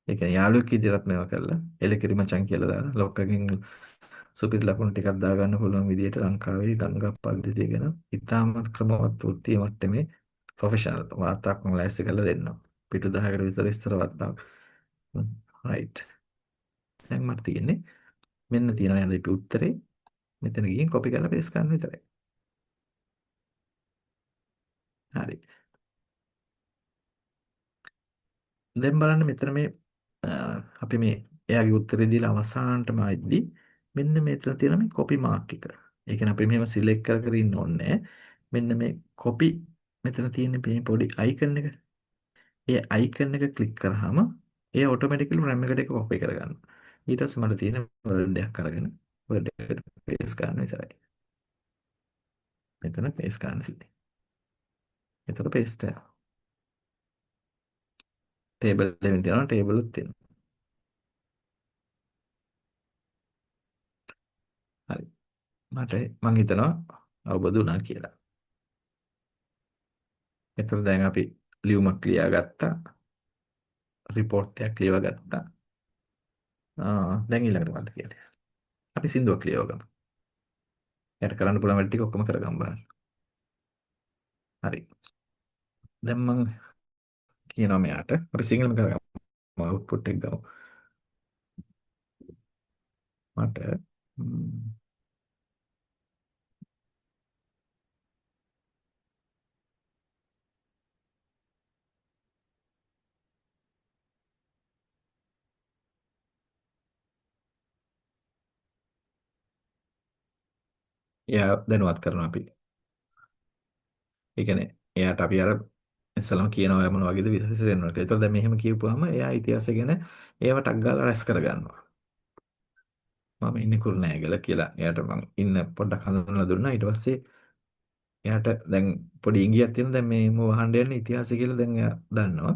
ඒ කියන්නේ යාළුවෙක් විදිහට මේවා කරලා එලකිරි මචං කියලා දාලා ලොක්කගෙන් සුපිරි ලකුණු ටිකක් දාගන්න පුළුවන් විදිහට ලංකාවේ ගංගා පද්ධතිය ගැන ඉතාමත් ක්‍රමවත් වෘත්තීය මට්ටමේ ප්‍රොෆෙෂනල් වාර්තාවක් මම ලෑස්ති කරලා දෙන්නම්. පිටු 10කට විතර විස්තර වාර්තාවක්. right. දැන් මට තියෙන්නේ මෙන්න තියෙනවා නේද අපි උත්තරේ මෙතන ගිහින් කොපි කරලා පේස්ට් කරන්න විතරයි. හරි. දැන් බලන්න මෙතන මේ අපි මේ එයාගේ උත්තරේ දීලා අවසානටම ආයිද්දි මෙන්න මෙතන තියෙන මේ කොපි මාක් එක. ඒ කියන්නේ අපි මෙහෙම සිලෙක්ට් කර කර ඉන්න ඕනේ නැහැ. මෙන්න මේ කොපි මෙතන තියෙන මේ පොඩි අයිකන් එක. ඒ අයිකන් එක ක්ලික් කරාම ඒ ඔටෝමැටිකලි RAM එකට ඒක කොපි කරගන්නවා. ඊට පස්සේ මට තියෙන වර්ඩ් එකක් අරගෙන වර්ඩ් එකට පේස්ට් කරන්න විතරයි. මෙතන පේස්ට් කරන්න තියෙන්නේ. එතකොට පේස්ට් වෙනවා. ටේබල් එකෙන් තියනවා ටේබල් උත් තියෙනවා. හරි. මං හිතනවා අවබෝධ වුණා කියලා. එතකොට දැන් අපි ලියුමක් ලියාගත්තා. රිපෝට් එකක් ලියවගත්තා. දැන් ඊළඟට මොකද්ද කියන්නේ? අපි සින්දුවක් ලියවගමු. එයාට කරන්න පුළුවන් වැඩ ටික ඔක්කොම කරගමු බලන්න. හරි. දැන් මං කියනවා මෙයාට අපි සිංහලම කරගමු. අවුට්පුට් එක ගමු. මට එයා දැනුවත් කරනවා අපි. ඒ කියන්නේ එයාට අපි අර ඉස්සලම කියනවා ඔයා මොන වගේද විශේෂයෙන් වලට. ඒතකොට දැන් මෙහෙම කියපුවාම එයා ඉතිහාසය ගැන ඒව ටක් ගාලා රැස් කරගන්නවා. මම ඉන්නේ කුරුණෑගල කියලා. එයාට මම ඉන්න පොඩ්ඩක් හඳුන්වලා දුන්නා. ඊට පස්සේ එයාට දැන් පොඩි ඉඟියක් තියෙන දැන් මේ මම වහන්න යන්නේ ඉතිහාසය කියලා දැන් එයා දන්නවා.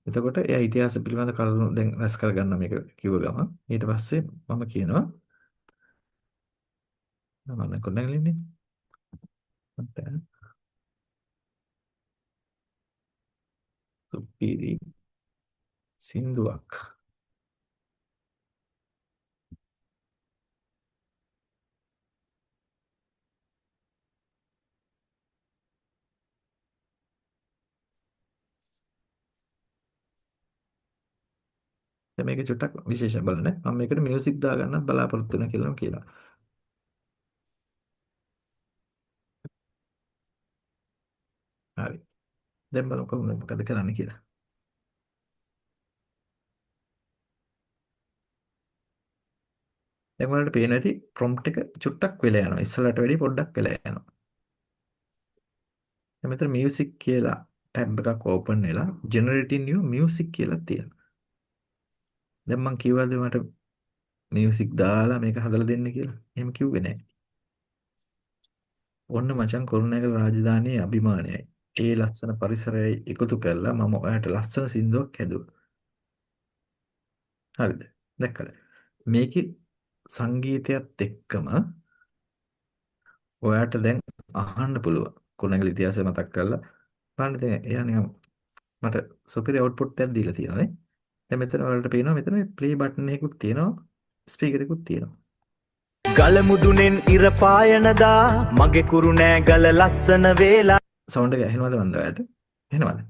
එතකොට එයා ඉතිහාස පිළිබඳ කරුණු දැන් රැස් කරගන්නවා මේක කිව්ව ගමන්. ඊට පස්සේ මම කියනවා මම දැන් කුරුණෑගල ඉන්නේ. මට සුපිරි සින්දුවක් දැන් මේක චුට්ටක් විශේෂයෙන් බලන්න. මම මේකට මියුසික් දාගන්නත් බලාපොරොත්තු වෙනවා කියලා කියනවා. හරි. දැන් බලමු කොහොමද මොකද කරන්න කියලා. දැන් ඔයාලට පේනවා ඇති ප්‍රොම්ප්ට් එක චුට්ටක් වෙලා යනවා. ඉස්සලට වැඩිය පොඩ්ඩක් වෙලා යනවා. දැන් මෙතන මියුසික් කියලා ටැබ් එකක් ඕපන් වෙලා generating new music කියලා තියෙනවා. දැන් මම කිව්වද මට මියුසික් දාලා මේක හදලා දෙන්න කියලා? එහෙම කිව්වේ නැහැ. ඔන්න මචං කුරුණෑගල රාජධානියේ අභිමානයයි. ඒ ලස්සන පරිසරයයි එකතු කරලා මම ඔයාලට ලස්සන සින්දුවක් හැදුවා. හරිද? දැක්කද? මේකේ සංගීතයත් එක්කම ඔයාට දැන් අහන්න පුළුවන්. කුරුණෑගල ඉතිහාසය මතක් කරලා බලන්න දැන් එයා නිකන් මට සුපිරි අවුට්පුට් එකක් දීලා තියෙනවා නේ. දැන් මෙතන ඔයාලට පේනවා මෙතන ප්ලේ බටන් එකකුත් තියෙනවා ස්පීකර් එකකුත් තියෙනවා. ගලමුදුනෙන් ඉර පායනදා මගේ කුරුණෑගල ලස්සන වේලා සවුන්ඩ් එක ඇහෙනවද මන්ද ඔයාලට? ඇහෙනවද?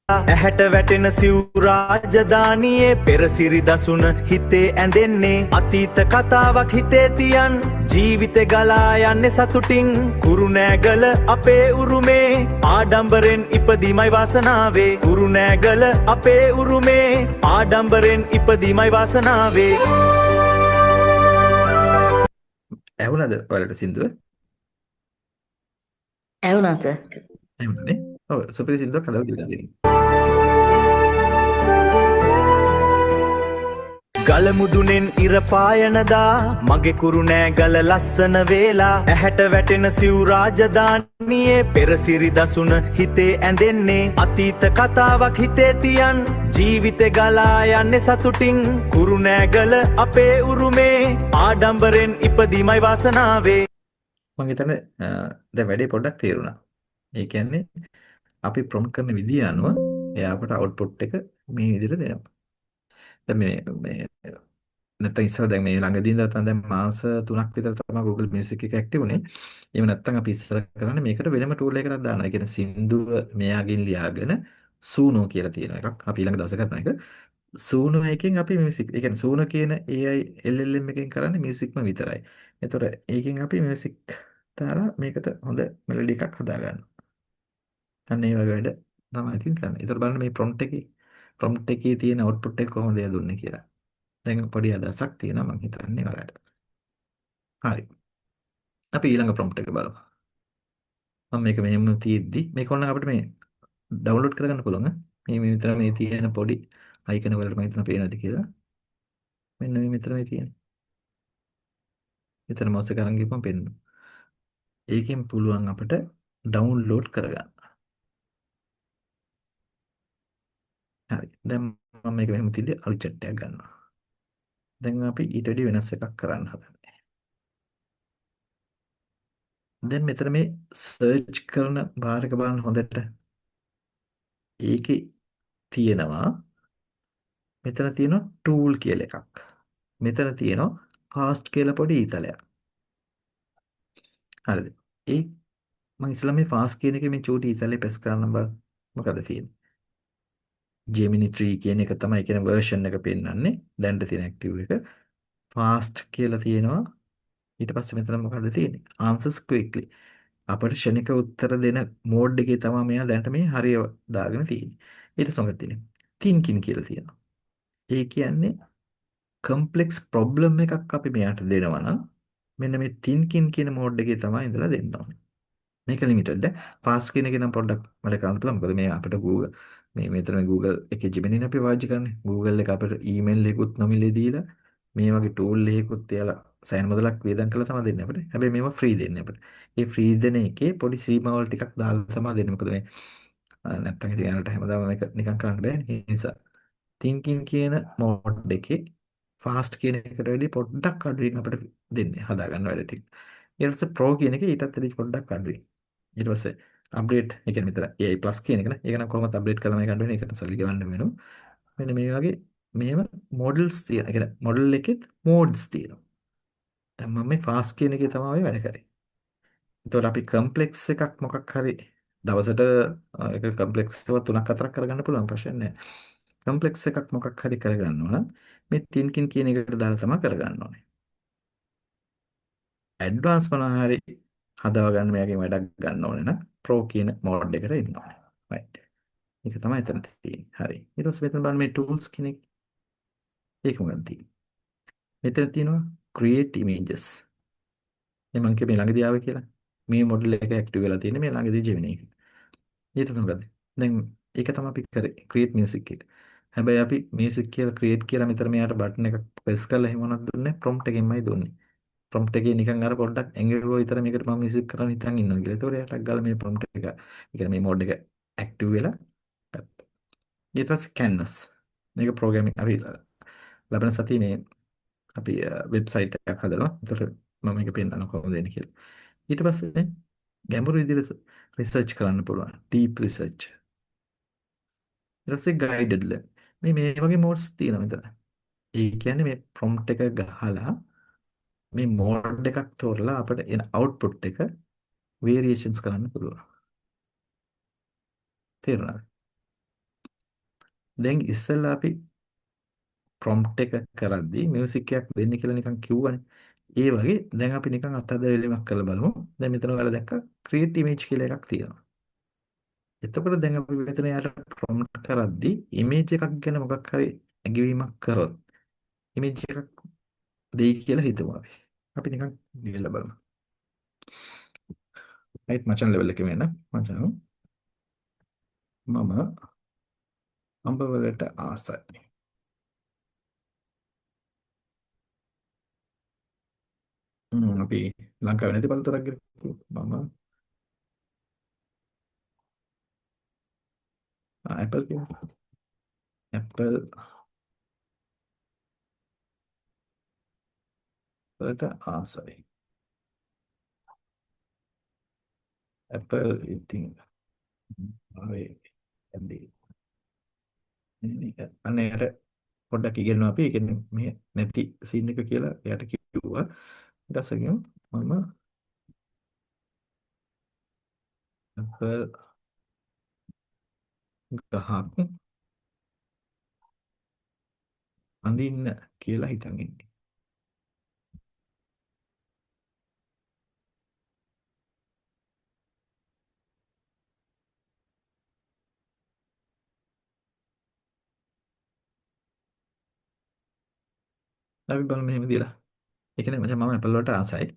ඇහැට වැටෙන සිව් රාජධානියේ පෙරසිරි දසුන හිතේ ඇඳෙන්නේ අතීත කතාවක් හිතේ තියන් ජීවිතේ ගලා යන්නේ සතුටින් කුරුණෑගල අපේ උරුමේ ආඩම්බරෙන් ඉපදීමයි වාසනාවේ කුරුණෑගල අපේ උරුමේ ආඩම්බරෙන් ඉපදීමයි වාසනාවේ ඇහුණද ඔයාලට සින්දුව? ඇහුණා සර්. ඇහුණානේ. ඔව් සුපිරි සින්දුවක් හදලා දීලා තියෙනවා. ගලමුදුනෙන් ඉර පායනදා මගේ කුරුණෑගල ලස්සන වේලා ඇහැට වැටෙන සිව් රාජධානියේ පෙරසිරි දසුන හිතේ ඇඳෙන්නේ අතීත කතාවක් හිතේ තියන් ජීවිතේ ගලා යන්නේ සතුටින් කුරුණෑගල අපේ උරුමේ ආඩම්බරෙන් ඉපදීමයි වාසනාවේ මම හිතන්නේ දැන් වැඩේ පොඩ්ඩක් තේරුණා. ඒ කියන්නේ අපි ප්‍රොම්ප්ට් කරන විදිය අනුව එයා අපට අවුට්පුට් එක මේ විදිහට දෙනවා. දැන් මේ නැත්නම් ඉස්සර දැන් මේ ළඟදී ඉඳලා දැන් මාස 3ක් විතර තමයි Google Music එක ඇක්ටිව් උනේ. එහෙම නැත්නම් අපි ඉස්සර කරන්නේ මේකට වෙනම tool එකකට දානවා. ඒ කියන්නේ සින්දුව මෙයාගෙන් ලියාගෙන සූනෝ කියලා තියෙන එකක්. අපි ඊළඟ දවසේ කරන එක. සූනෝ එකෙන් අපි මියුසික් ඒ කියන්නේ සූනෝ කියන AI LLM එකෙන් කරන්නේ මියුසික්ම විතරයි. ඒතොර ඒකෙන් අපි මියුසික් දාලා මේකට හොඳ මෙලඩි එකක් හදාගන්නවා. අන්න ඒ වගේ වැඩ තමයි ඉතින් කරන්නේ. ඒතොර බලන්න මේ ප්‍රොම්ප්ට් එකේ තියෙන අවුට්පුට් එක කොහොමද එයා දුන්නේ කියලා. දැන් පොඩි අදහසක් තියෙනවා මම හිතන්නේ ඔයාලට. හරි. අපි ඊළඟ ප්‍රොම්ප්ට් එක බලමු. මම මේක මෙහෙම තියෙද්දි මේක ඕනනම් අපිට මේ ඩවුන්ලෝඩ් කරගන්න පුළුවන්. මේ විතර මේ තියෙන පොඩි අයිකන වලට මම හිතන පේනවාද කියලා. මෙන්න මේ මෙතන මේ තියෙන. මෙතන මොස් එක අරන් ගිහම පෙන්නනවා. ඒකෙන් පුළුවන් අපිට ඩවුන්ලෝඩ් කරගන්න. හරි. දැන් මම මේක මෙහෙම තියදී අලුත් chat එකක් ගන්නවා. දැන් අපි ඊට වැඩි වෙනස් එකක් කරන්න හදන්නේ. දැන් මෙතන මේ සර්ච් කරන බාරක බලන්න හොඳට. ඒකේ තියෙනවා මෙතන තියෙනවා ටූල් කියලා එකක්. මෙතන තියෙනවා fast කියලා පොඩි ඊතලයක්. හරිද? ඒ මම ඉස්සලා මේ fast කියන එකේ මේ චූටි ඊතලේ ප්‍රෙස් කරන්න බලන්න. මොකද තියෙන්නේ? Gemini 3 කියන එක තමයි කියන version එක පෙන්වන්නේ. දැන්ට තියෙන active එක. fast කියලා තියෙනවා. ඊට පස්සේ මෙතන මොකද්ද තියෙන්නේ? answers quickly. අපිට ක්ෂණික උත්තර දෙන මෝඩ් එකේ තමයි මෙයා දැනට මේ හරිය දාගෙන තියෙන්නේ. ඊට සමග තියෙන්නේ thinking කියලා තියෙනවා. ඒ කියන්නේ complex problem එකක් අපි මෙයාට දෙනවා නම් මෙන්න මේ thinking කියන මෝඩ් එකේ තමයි ඉඳලා දෙන්න ඕනේ. මේක ලිමිටඩ් ෆාස්ට් කියන එක නම් පොඩ්ඩක් වැඩ කරන්න පුළුවන්. මොකද මේ අපිට Google මේ මෙතන මේ Google එකේ Gemini අපි පාවිච්චි කරන්නේ. Google එක අපිට ඊමේල් එකකුත් නොමිලේ දීලා මේ වගේ ටූල් එකකුත් තියලා සයින් මුදලක් වියදම් කරලා තමයි දෙන්නේ අපිට. හැබැයි මේවා ෆ්‍රී දෙන්නේ අපිට. ඒ ෆ්‍රී දෙන එකේ පොඩි සීමාවල් ටිකක් දාලා තමයි දෙන්නේ. මොකද මේ නැත්තම් ඉතින් යාළුවට හැමදාම මේක නිකන් කරන්න බෑනේ. ඒ නිසා thinking කියන මෝඩ් එකේ fast කියන එකට වැඩි පොඩ්ඩක් අඩුවෙන් අපිට දෙන්නේ හදාගන්න වැඩ ටික. ඊට පස්සේ pro කියන එක ඊටත් වැඩි පොඩ්ඩක් අඩුයි. ඊට පස්සේ අප්ඩේට් ඒ කියන්නේ මෙතන AI plus කියන එක නේ. ඒක නම් කොහොමද අප්ඩේට් කරලා මේක ගන්න වෙන්නේ? ඒකට සල්ලි ගෙවන්න වෙනවා. මෙන්න මේ වගේ මෙහෙම මොඩල්ස් තියෙනවා. ඒ කියන්නේ මොඩල් එකෙත් මෝඩ්ස් තියෙනවා. දැන් මම මේ fast කියන එකේ තමයි වැඩ කරේ. එතකොට අපි කම්ප්ලෙක්ස් එකක් මොකක් හරි දවසට ඒක කම්ප්ලෙක්ස් ඒවා 3ක් 4ක් කරගන්න පුළුවන් ප්‍රශ්න නැහැ. කම්ප්ලෙක්ස් එකක් මොකක් හරි කරගන්න ඕන මේ thinking කියන එකට දාලා තමයි කරගන්න ඕනේ. ඇඩ්වාන්ස් මොනවා හරි හදව ගන්න මෙයාගෙන් වැඩක් ගන්න ඕනේ නම් pro කියන මෝඩ් එකට එන්න ඕනේ. right. ඒක තමයි එතන තියෙන්නේ. හරි. ඊට පස්සේ මෙතන බලන්න මේ tools කියන එක. ඒක මොකක්ද තියෙන්නේ? මෙතන තියෙනවා create images. මේ මං කිය මේ ළඟදී ආවේ කියලා. මේ මොඩල් එක ඇක්ටිව් වෙලා තියෙන්නේ මේ ළඟදී Gemini එක. ඊට තමයි මොකද? දැන් ඒක තමයි අපි කරේ create music එක. හැබැයි අපි music කියලා create කියලා මෙතන මෙයාට බටන් එකක් press කරලා එහෙම මොනවද දුන්නේ? prompt එකෙන්මයි දුන්නේ. prompt එකේ නිකන් අර පොඩ්ඩක් ඇඟිල්ල විතර මේකට මම මියුසික් කරන්න හිතන් ඉන්නවා කියලා. ඒතකොට එයාට ගාලා මේ prompt එක, ඒ කියන්නේ මේ මෝඩ් එක ඇක්ටිව් වෙලා ගත්තා. ඊට පස්සේ canvas. මේක ප්‍රෝග්‍රෑමින් අපි ලබන සතියේ මේ අපි වෙබ්සයිට් එකක් හදනවා. ඒතකොට මම මේක පෙන්නනවා කොහොමද දෙන්නේ කියලා. ඊට පස්සේ ගැඹුරු විදිහට රිසර්ච් කරන්න පුළුවන්. deep research. ඊට පස්සේ guided learn. මේ වගේ modes තියෙනවා මෙතන. ඒ කියන්නේ මේ prompt එක ගහලා මේ මෝඩ් එකක් තෝරලා අපිට එන අවුට්පුට් එක වේරියේෂන්ස් කරන්න පුළුවන්. තේරුණාද? දැන් ඉස්සෙල්ලා අපි ප්‍රොම්ප්ට් එක කරද්දී මියුසික් එකක් දෙන්න කියලා නිකන් කිව්වනේ. ඒ වගේ දැන් අපි නිකන් අත්හදවීමක් කරලා බලමු. දැන් මෙතන ඔයාලා දැක්කා ක්‍රියේට් ඉමේජ් කියලා එකක් තියෙනවා. එතකොට දැන් අපි මෙතන යාට ප්‍රොම්ප්ට් කරද්දී ඉමේජ් එකක් ගැන මොකක් හරි ඇඟවීමක් කරොත් ඉමේජ් එකක් දෙයි කියලා හිතමු අපි. අපි නිකන් ගිහලා බලමු. ඒත් මචන් ලෙවල් එකේ වෙන මචන් මම අඹ වලට ආසයි. අපි ලංකාවේ නැති පළතුරක් ගිහලා මම ඇපල් කියනවා. ඇපල් වලට ආසයි. ඇපල් ඉතින් ආවේ ඇන්දි. අනේ අර පොඩ්ඩක් ඉගෙනනවා අපි. ඒ කියන්නේ මේ නැති සීන් එක කියලා එයාට කිව්වා. ඊට පස්සේ මම ඇපල් ගහක් අඳින්න කියලා හිතන් ඉන්නේ. අපි බලමු මෙහෙම දීලා. ඒ කියන්නේ මචං මම ඇපල් වලට ආසයි.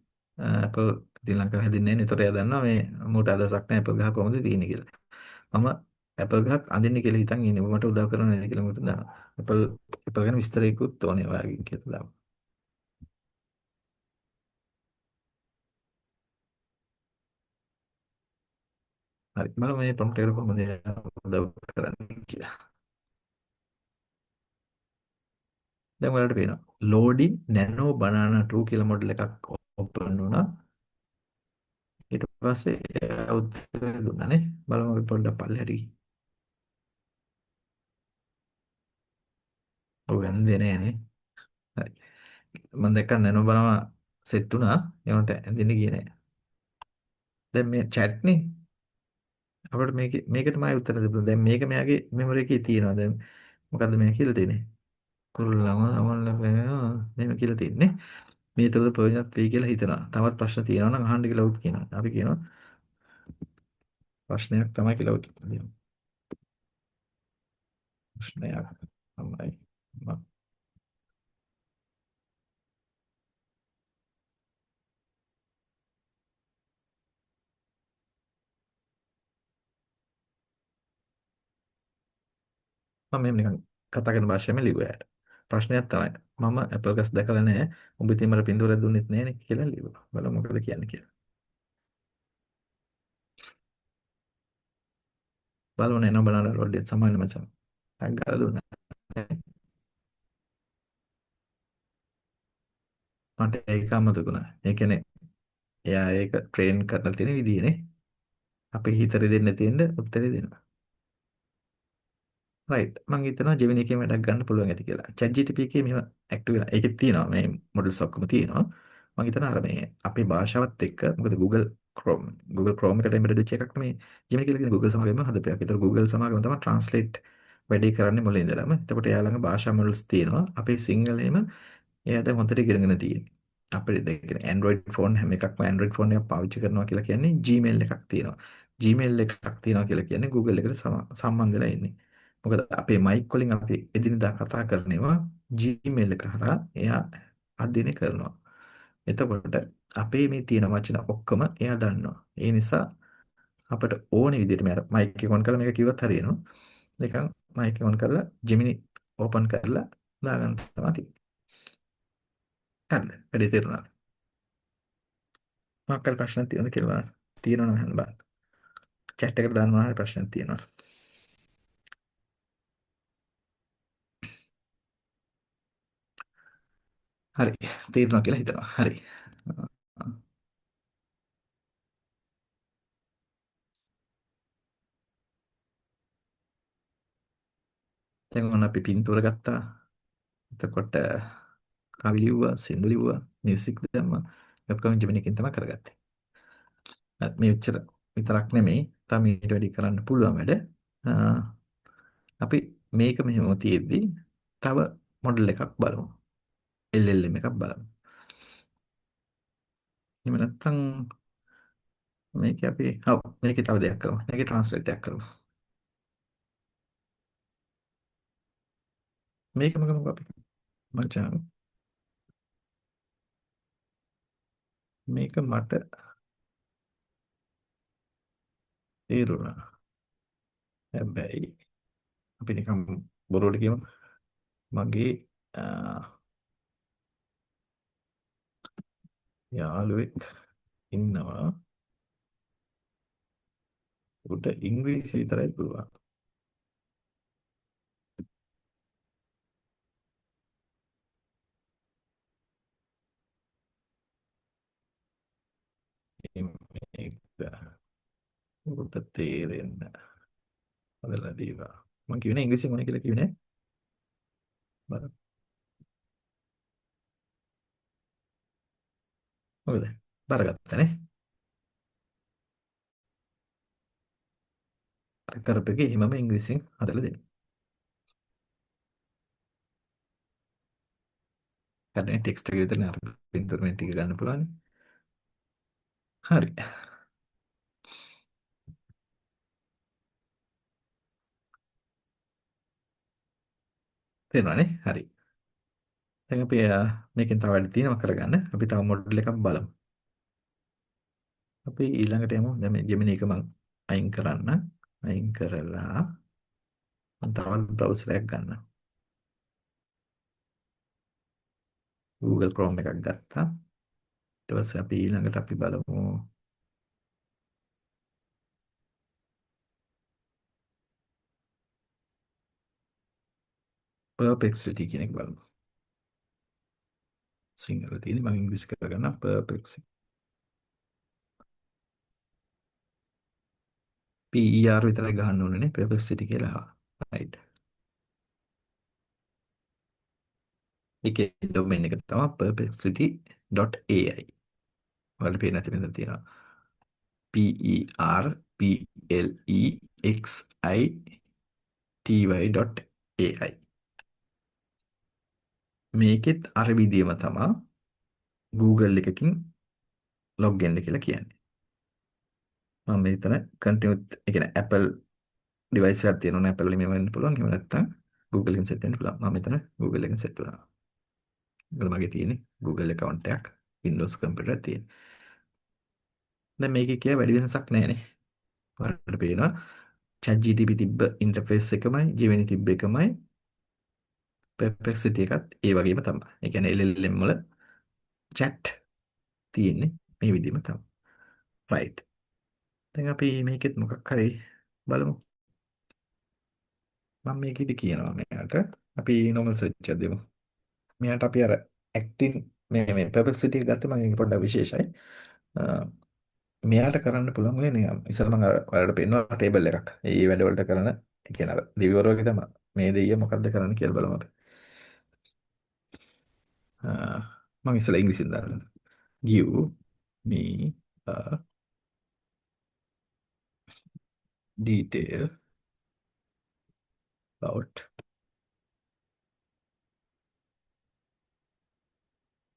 ඇපල් ඉතින් ලංකාවේ හැදින්නේ නැහැ නේ. ඒතකොට එයා දන්නවා මේ මූට අදහසක් නැහැ ඇපල් ගහ කොහොමද තියෙන්නේ කියලා. මම ඇපල් ගහක් අඳින්න කියලා හිතන් ඉන්නේ. මට උදව් කරන්න නේද කියලා මට දානවා. ඇපල් ඇපල් ගැන විස්තරයකුත් ඕනේ ඔයාගෙන් කියලා දානවා. හරි බලමු මේ ප්‍රොම්ප්ට් එකට කොහොමද උදව් කරන්නේ කියලා. දැන් ඔයාලට පේනවා loading nano banana 2 කියලා මොඩල් එකක් ඕපන් වුණා. ඊට පස්සේ උත්තර දුන්නානේ. බලමු අපි පොඩ්ඩක් පල්ලෙහාට ගිහින්. ඔව් වැන්දේ නෑනේ. හරි. මම දැක්ක nano banana සෙට් වුණා. ඒකට ඇඳින්න ගියේ නෑ. දැන් මේ chat නේ අපිට මේකට මම උත්තර දෙන්න. දැන් මේක මෙයාගේ මෙමරි එකේ තියෙනවා. දැන් මොකද්ද මේ කියලා තියෙන්නේ? කුරුල්ලම සමල්ල මෙහෙම කියලා තියෙන්නේ. මේ විතරද ප්‍රයෝජනවත් වෙයි කියලා හිතනවා. තවත් ප්‍රශ්න තියෙනවා නම් අහන්න කියලා උත් කියනවා. අපි කියනවා ප්‍රශ්නයක් තමයි කියලා උත් කියනවා. ප්‍රශ්නයක් තමයි. මම මෙහෙම නිකන් කතා කරන භාෂාවෙන් ලිව්වා යාට. ප්‍රශ්නයක් තමයි. මම ඇපල් ගස් දැකලා නැහැ. උඹ ඉතින් මට පින්තූරයක් දුන්නෙත් නැහනේ කියලා ලිව්වා. බලමු මොකද කියන්නේ කියලා. බලමු නේ නම්බර නඩ රොඩ්ඩේ සමාන මචං. ටැග් ගාලා දුන්නා. මට ඒක අමතකුණා. ඒ කියන්නේ එයා ඒක ට්‍රේන් කරලා තියෙන විදිහනේ. අපි හිතරේ දෙන්න තියෙන උත්තරේ දෙනවා. රයිට් මම හිතනවා ජෙමිනි එකේ වැඩක් ගන්න පුළුවන් ඇති කියලා. chat GTP එකේ මෙහෙම ඇක්ටිව් වෙලා. ඒකෙත් තියෙනවා මේ මොඩල්ස් ඔක්කොම තියෙනවා. මම හිතනවා අර මේ අපේ භාෂාවත් එක්ක මොකද Google Chrome එකට embedded වෙච්ච එකක් මේ ජෙමිනි කියලා කියන Google සමාගමෙන් හදපු එකක්. ඒතර Google සමාගම තමයි translate වැඩේ කරන්නේ මුලින් ඉඳලම. එතකොට එයා ළඟ භාෂා මොඩල්ස් තියෙනවා. අපේ සිංහලෙම එයා දැන් හොඳට ඉගෙනගෙන තියෙන්නේ. අපිට දැන් Android phone හැම එකක්ම Android phone එකක් පාවිච්චි කරනවා කියලා කියන්නේ Gmail එකක් තියෙනවා. Gmail එකක් තියෙනවා කියලා කියන්නේ Google එකට සම්බන්ධ වෙලා ඉන්නේ. මොකද අපේ මයික් වලින් අපි එදිනදා කතා කරනවා Gmail එක හරහා එයා අධ්‍යයනය කරනවා. එතකොට අපේ මේ තියෙන වචන ඔක්කොම එයා දන්නවා. ඒ නිසා අපිට ඕනේ විදිහට මයික් එක ඔන් කරලා මේක කිව්වත් හරියනවා. නිකන් මයික් එක ඔන් කරලා Gemini ඕපන් කරලා දාගන්න තමයි තියෙන්නේ. හරිද? වැඩේ තේරුණාද? මොකක් හරි ප්‍රශ්නක් තියෙනවද කියලා බලන්න. තියෙනවනම් අහන්න බලන්න. chat එකට දාන්න මොනවා හරි ප්‍රශ්නක් තියෙනවා. හරි. තේරුණා කියලා හිතනවා. හරි. දැන් ඔන්න අපි පින්තූර ගත්තා. එතකොට කවි ලිව්වා, සින්දු ලිව්වා, මියුසික් දැම්මා. ඒ ඔක්කොම ජෙමිනි එකෙන් තමයි කරගත්තේ. මේ උච්චර විතරක් නෙමෙයි. තව ඊට වැඩි කරන්න පුළුවන් වැඩ. අ, අපි මේක මෙහෙම තියෙද්දි තව මොඩල් එකක් බලමු. LLM එකක් බලමු. එහෙම නැත්නම් මේක අපි මේකේ තව දෙයක් කරමු. මේකේ ට්‍රාන්ස්ලේට් එකක් කරමු. මේකම කරමුකෝ අපි. මචං මේක මට තේරුණා. හැබැයි අපි නිකන් බොරුවට කියමු. මගේ අ, යාළුවෙක් ඉන්නවා. උට ඉංග්‍රීසි විතරයි පුළුවන්. මේක උට තේරෙන්න හදලා දීවා. මම කියුනේ ඉංග්‍රීසි මොනේ කියලා කියුනේ. බලන්න. මොකද? බරගත්තනේ. අර කරපෙකේ හිමම ඉංග්‍රීසියෙන් හදලා දෙන්න. කරන්නේ ටෙක්ස්ට් එක විතරනේ අර පින්තූර මේ ටික ගන්න පුළුවන්. හරි. තේරුණානේ? හරි. දැන් අපි මේකෙන් තව වැඩි තියෙනවා කරගන්න. අපි තව මොඩල් එකක් බලමු. අපි ඊළඟට යමු. දැන් මේ ජෙමිනි එක මම අයින් කරන්න. අයින් කරලා මම තවත් බ්‍රවුසර් එකක් ගන්නවා. Google Chrome එකක් ගත්තා. ඊට පස්සේ අපි ඊළඟට අපි බලමු perplexity කියන එක බලමු. සිංහල තියෙන්නේ මම ඉංග්‍රීසි කරගන්න perplexity. PER විතරයි ගහන්න ඕනේ perplexity කියලා. right. ඒකේ domain එක තමයි perplexity.ai. ඔයාලට පේන්නේ නැති මෙතන තියෙනවා. perplexity.ai. මේකෙත් අර විදියම තමයි Google එකකින් log in කියලා කියන්නේ. මම මෙතන continue ඒ කියන්නේ Apple device එකක් තියෙනවනේ Apple වලින් මේව වෙන්න පුළුවන්. එහෙම නැත්නම් Google එකෙන් set වෙන්න පුළුවන්. මම මෙතන Google එකෙන් set වුණා. මොකද මගේ තියෙන්නේ Google account එකක් Windows computer එකක් තියෙන්නේ. දැන් මේකේ කියලා වැඩි වෙනසක් නැහැ නේ. ඔයාලට පේනවා ChatGPT තිබ්බ interface එකමයි Gemini තිබ්බ එකමයි Perplexity එකත් ඒ වගේම තමයි. ඒ කියන්නේ LLM වල chat තියෙන්නේ මේ විදිහම තමයි. right. දැන් අපි මේකෙත් මොකක් හරි බලමු. මම මේකෙදි කියනවා මෙයාට අපි normal search එකක් දෙමු. මෙයාට අපි අර acting මේ perplexity එක ගත්තම මේක පොඩ්ඩක් විශේෂයි. අ, මෙයාට කරන්න පුළුවන් ඔය නිකන් ඉස්සර මම අර ඔයාලට පෙන්වන ටේබල් එකක්. ඒ වැඩවලට කරන ඒ කියන අර දෙවිවරු වගේ තමයි. මේ දෙයිය මොකද්ද කරන්න කියලා බලමු අපි. මම ඉස්සලා ඉංග්‍රීසියෙන් දාන්න. Give me a detail about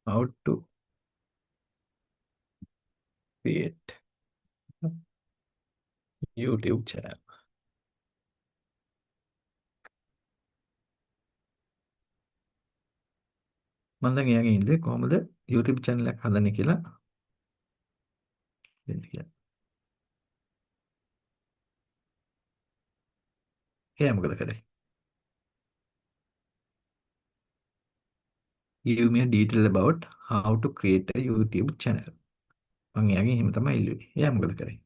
how to create a YouTube channel. මම දැන් එයාගෙන් ඉන්නේ කොහොමද YouTube channel එකක් හදන්නේ කියලා දෙන්න කියලා. එයා මොකද කරේ? Give me a detail about how to create a YouTube channel. මම එයාගෙන් එහෙම තමයි ඉල්ලුවේ. එයා මොකද කරේ?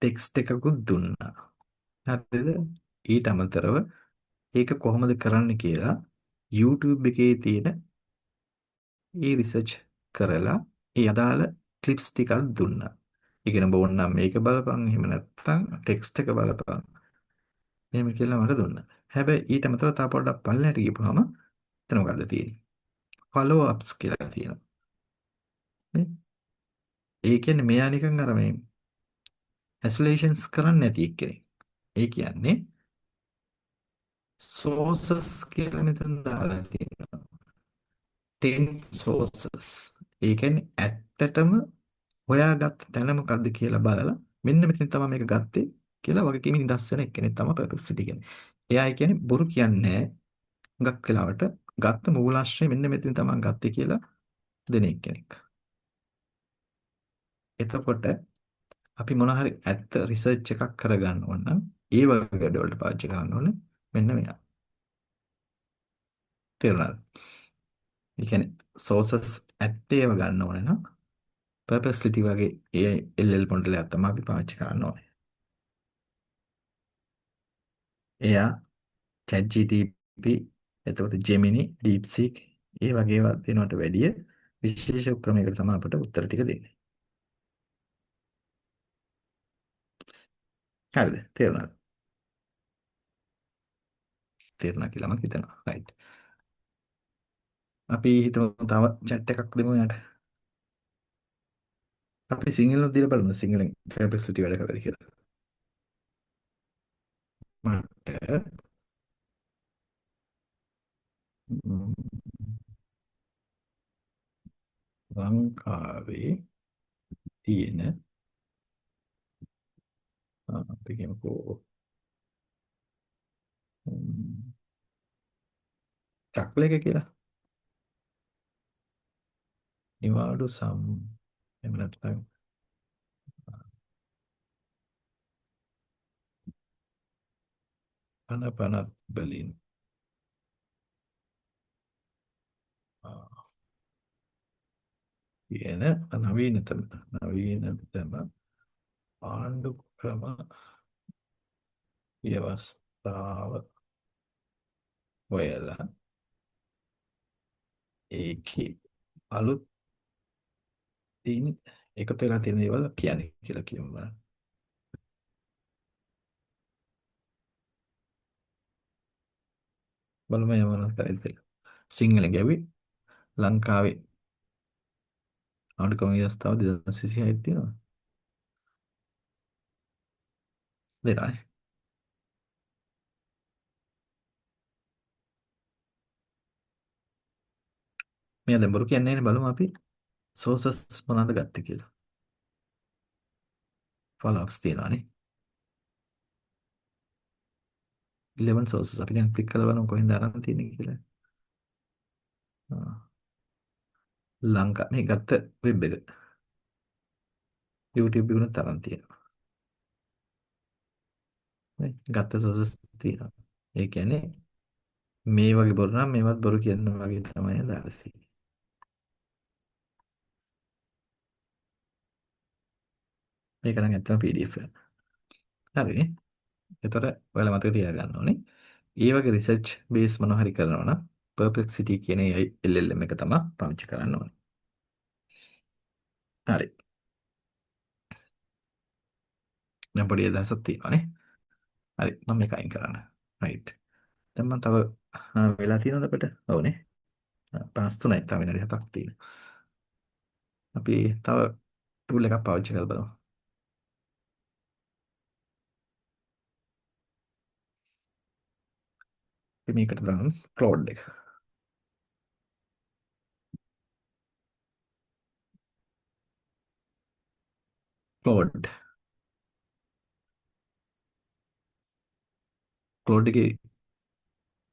ටෙක්ස්ට් එකකුත් දුන්නා. හරිද? ඊට අමතරව ඒක කොහොමද කරන්න කියලා YouTube එකේ තියෙන ඒ රිසර්ච් කරලා ඒ අදාළ ක්ලිප්ස් ටිකක් දුන්නා. ඒ කියන්නේ ඕනනම් මේක බලපන් එහෙම නැත්නම් ටෙක්ස්ට් එක බලපන්. එහෙම කියලා මට දුන්නා. හැබැයි ඊට අමතරව තව පොඩ්ඩක් පල්ලෙහාට ගිහපුවාම එතන මොකද්ද තියෙන්නේ? follow ups කියලා තියෙනවා. නේ? ඒ කියන්නේ මෙයා නිකන් අර මේ ඇසොලේෂන්ස් කරන්නේ නැති එක්කෙනෙක්. ඒ කියන්නේ sources කියලා මෙතන දාලා තියෙනවා. 10 sources. ඒ කියන්නේ ඇත්තටම හොයාගත්ත තැන මොකද්ද කියලා බලලා මෙන්න මෙතන තමයි මේක ගත්තේ කියලා වගකීම් නිදර්ශන එක්කෙනෙක් තමයි perplexity කියන්නේ. එයා කියන්නේ බොරු කියන්නේ නැහැ. හුඟක් වෙලාවට ගත්ත මූලාශ්‍රය මෙන්න මෙතන තමයි ගත්තේ කියලා දෙන එක්කෙනෙක්. එතකොට අපි මොන හරි ඇත්ත රිසර්ච් එකක් කරගන්න ඕන නම් ඒ වගේ වැඩවලට පාවිච්චි කරන්න ඕනේ මෙන්න මෙයා. තේරුණාද? ඒ කියන්නේ sources ඇත්තේව ගන්න ඕනේ නම් perplexity වගේ ඒ LL මොඩල් එකක් තමයි අපි පාවිච්චි කරන්න ඕනේ. එයා ChatGPT එතකොට Gemini DeepSeek ඒ වගේ ඒවා දෙනවට වැඩිය විශේෂ ක්‍රමයකට තමයි අපට උත්තර ටික දෙන්නේ. හරිද? තේරුණාද? තේරුණා කියලා මම හිතනවා. right. අපි හිතමු තව chat එකක් දෙමු යාට. අපි සිංහලෙන් දීලා බලමු සිංහලෙන් perplexity වැඩ කරලා කියලා. මට ම්, ලංකාවේ තියෙන අපි කියමුකෝ චක්ලයක කියලා නිවාඩු එහෙම නැත්නම් පනපනත් බලින් කියන නවීනතම ආණ්ඩු ක්‍රම ව්‍යවස්ථාව හොයලා ඒකේ අලුතින් එකතු වෙලා තියෙන දේවල් කියන්නේ කියලා කියමු බලන්න. බලමු යම මොනවද කරයිද කියලා. සිංහලෙන් ගැවි ලංකාවේ ආණ්ඩුක්‍රම ව්‍යවස්ථාව 2026 තියෙනවා. දෙනයි. මෙයා දැන් බොරු කියන්නේ නැහැ නේ බලමු අපි sources මොනවද ගත්තේ කියලා. follow-ups තියෙනවානේ. 11 sources අපි දැන් ක්ලික් කරලා බලමු කොහෙන්ද අරන් තියෙන්නේ කියලා. ආ, ලංකා මේ ගත්ත වෙබ් එක YouTube එකේ තරම් තියෙනවා. නේ ගත්ත sources තියෙනවා. ඒ කියන්නේ මේ වගේ බොරු නම් මේවත් බොරු කියන වගේ තමයි දාලා තියෙන්නේ. මේක නම් ඇත්තම PDF එක. හරි. එතකොට ඔයාලා මතක තියාගන්න ඕනේ. ඒ වගේ රිසර්ච් බේස් මොනවා හරි කරනවා නම් perplexity කියන ඒ LLM එක තමයි පාවිච්චි කරන්න ඕනේ. හරි. දැන් පොඩි අදහසක් තියෙනවානේ. හරි. මම මේක අයින් කරන්න. right. දැන් මම තව වෙලා තියෙනවද අපිට? ඔව්නේ. 53යි තව විනාඩි 7ක් තියෙනවා. අපි තව ටූල් එකක් පාවිච්චි කරලා බලමු. අපි මේකට දාමු Claude එක. Claude. Claude එකේ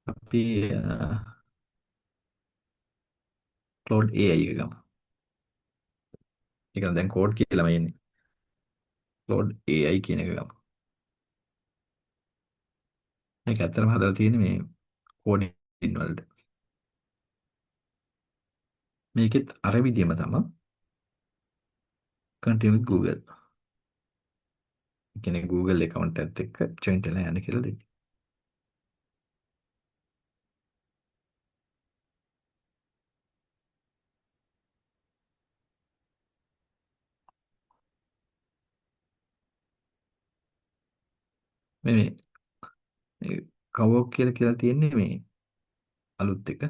අපි Claude AI එක ගමු. ඒක දැන් කෝඩ් කියලාම එන්නේ. Claude AI කියන එක ගමු. මේක ඇත්තටම හදලා තියෙන්නේ මේ කෝඩින් වලට. මේකෙත් අර විදියම තමයි continue with Google. කියන්නේ Google account එකත් එක්ක joint වෙලා යන්න කියලා දෙන්නේ. මේ කවෝක් කියලා තියෙන්නේ මේ අලුත් එක.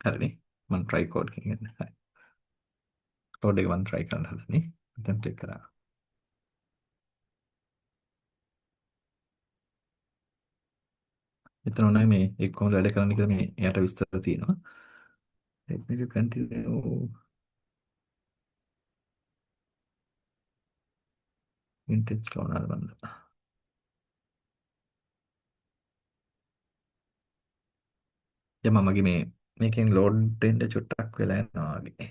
හරිනේ. මම try code එකකින් ගන්න. හරි. code එක මම try කරන්න හදන්නේ. දැන් ක්ලික් කරා. එතන උනායි මේ ඒක කොහොමද වැඩ කරන්නේ කියලා මේ එයාට විස්තර තියෙනවා. let me continue vintage slow නාද බන්ද. දැන් මම මගේ මේකෙන් load වෙන්න චුට්ටක් වෙලා යනවා වගේ.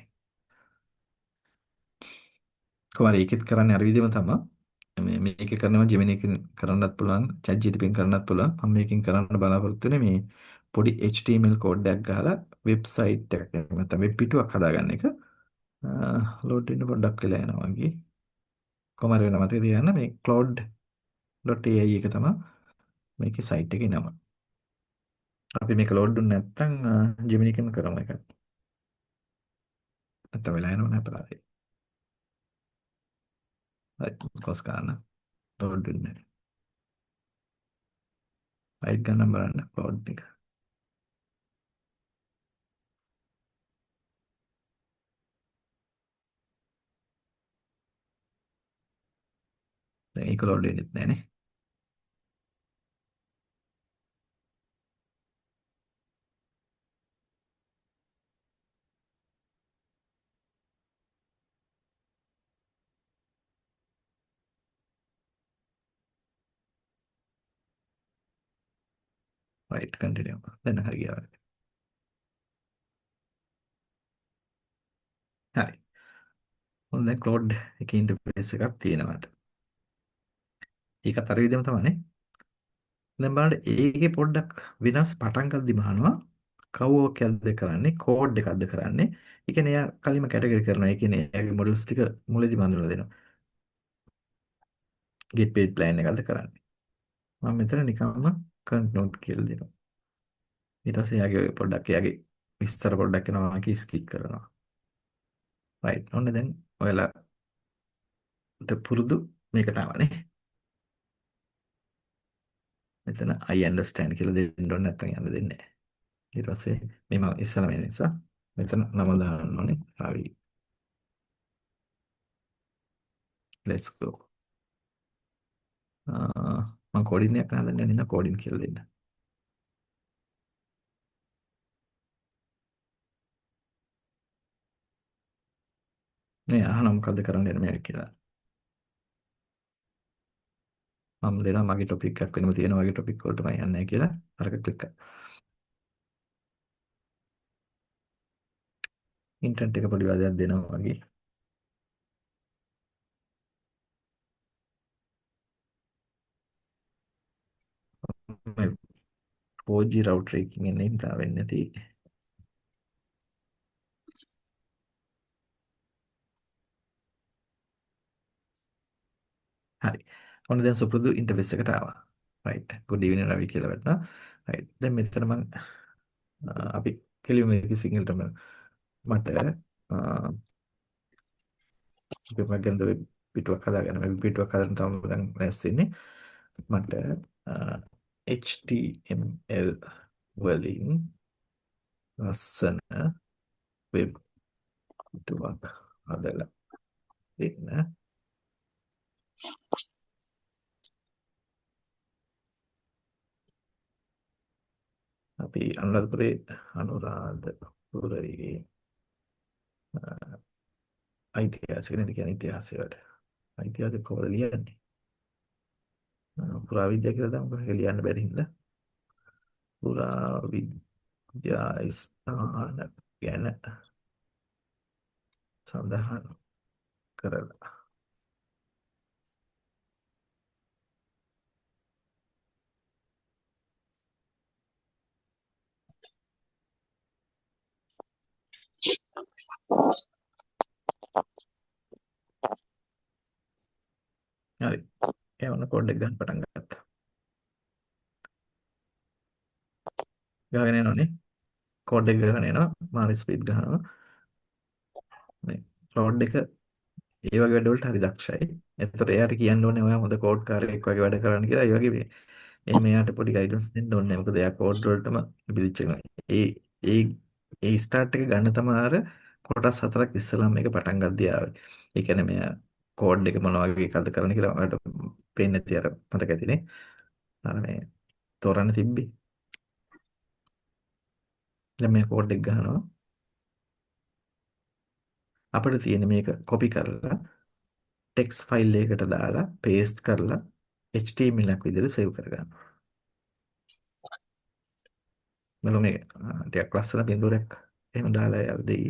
කොහමද ඒකෙත් කරන්නේ අර විදිහම තමයි. මේක කරනවා Gemini එකෙන් කරන්නත් පුළුවන්, ChatGPT එකෙන් කරන්නත් පුළුවන්. මම මේකෙන් කරන්න බලාපොරොත්තු වෙන්නේ මේ පොඩි HTML කෝඩ් එකක් ගහලා වෙබ්සයිට් එකක් නැත්නම් වෙබ් පිටුවක් හදාගන්න එක. ලෝඩ් වෙන්න පොඩ්ඩක් වෙලා යනවා වගේ. කොහමද වෙන මතක තියාගන්න මේ cloud.ai එක තමයි මේකේ සයිට් එකේ නම. අපි මේක ලෝඩ් දුන්නේ නැත්නම් Gemini එකෙන් කරමු එකක්. නැත්නම් වෙලා යනවනේ අපරාධේ. හරි කොස් ගන්න. ලෝඩ් වෙන්නේ නැහැ. රයිට් ගන්න බලන්න cloud එක. දැන් ඒක ලෝඩ් වෙන්නේ නැහැ නේ. Right continue. දැන් හරි ගියා. හරි. මොන දැන් Claude එකේ ඉන්ටර්ෆේස් එකක් තියෙනවාට. ඒකත් අර විදිහම තමයිනේ. දැන් බලන්න ඒකේ පොඩ්ඩක් වෙනස් පටන් ගද්දි මහනවා කවුවක් එකක්ද කරන්නේ කෝඩ් එකක්ද කරන්නේ. ඒ කියන්නේ එයා කලින්ම කැටගරි කරනවා. ඒ කියන්නේ එයාගේ මොඩල්ස් ටික මුලදී බඳුනලා දෙනවා. get paid plan එකක්ද කරන්නේ. මම මෙතන නිකම්ම කන්ටිනියු කියලා දෙනවා. ඊට පස්සේ එයාගේ පොඩ්ඩක් එයාගේ විස්තර පොඩ්ඩක් එනවා කී ස්කිප් කරනවා. right. ඔන්න දැන් ඔයාලා පුරුදු මේකට ආවනේ. මෙතන I understand කියලා දෙන්න ඕනේ නැත්නම් යන්න දෙන්නේ නැහැ. ඊට පස්සේ මේ මම ඉස්සලම එන නිසා මෙතන නම දාන්න ඕනේ. හරි. let's go. මම කෝඩින් එකක් හදන්න යන කෝඩින් කියලා දෙන්න. මේ අහන මොකද්ද කරන්න යන්නේ මේ කියලා. මම දෙනවා මගේ ටොපික් එකක් වෙනම තියෙනවා වගේ ටොපික් වලට මම යන්නේ නැහැ කියලා අරක ක්ලික් කරා. ඉන්ටර්නෙට් එක පොඩි වාදයක් දෙනවා වගේ. මේ 4G router එකකින් එන්නේ හිතා වෙන්නේ නැති. හරි. ඔන්න දැන් සුපුරුදු ඉන්ටර්ෆේස් එකට ආවා. right. good evening රවි කියලා වටනවා. right. දැන් මෙතන මම අපි කෙලියුම මේක සිංහලටම මට අපි මගෙන් පිටුවක් හදාගන්න මේ පිටුවක් හදන්න තමයි දැන් ලෑස්ති වෙන්නේ. මට HTML වලින් ලස්සන වෙබ් පිටුවක් හදලා දෙන්න. අපි අනුරාධපුරයේ ඓතිහාසික නේද කියන්නේ ඉතිහාසය වල. ඓතිහාසික කොහොමද ලියන්නේ? පුරාවිද්‍යාව කියලා දාමු ඒක ලියන්න බැරි හින්දා. පුරාවිද්‍යා ස්ථාන ගැන සඳහන් කරලා. හරි. ඒ වුණ කෝඩ් එක ගන්න පටන් ගත්තා. ගහගෙන යනවනේ. කෝඩ් එක ගහගෙන යනවා. මාරි ස්පීඩ් ගහනවා. මේ කෝඩ් එක ඒ වගේ වැඩවලට හරි දක්ෂයි. එතකොට එයාට කියන්න ඕනේ ඔයා හොඳ කෝඩ් කාරයෙක් වගේ වැඩ කරන්න කියලා. ඒ වගේ මේ එහෙම එයාට පොඩි ගයිඩන්ස් දෙන්න ඕනේ. මොකද එයා කෝඩ් වලටම පිළිච්ච කෙනා. ඒ ඒ ඒ ස්ටාර්ට් එක ගන්න තමයි අර කොටස් හතරක් ඉස්සෙල්ලාම මේක පටන් ගද්දී ආවේ. ඒ කියන්නේ මෙයා කෝඩ් එක මොනවා වගේ එකක්ද කරන්න කියලා ඔයාලට පේන්නේ නැති අර මතක ඇතිනේ. අර මේ තෝරන්න තිබ්බේ. දැන් මේ කෝඩ් එක ගහනවා. අපිට තියෙන මේක කොපි කරලා ටෙක්ස්ට් ෆයිල් එකකට දාලා පේස්ට් කරලා HTML එකක් විදිහට සේව් කරගන්න. මම මේ ටිකක් ලස්සන පින්තූරයක් එහෙම දාලා යාලා දෙයි.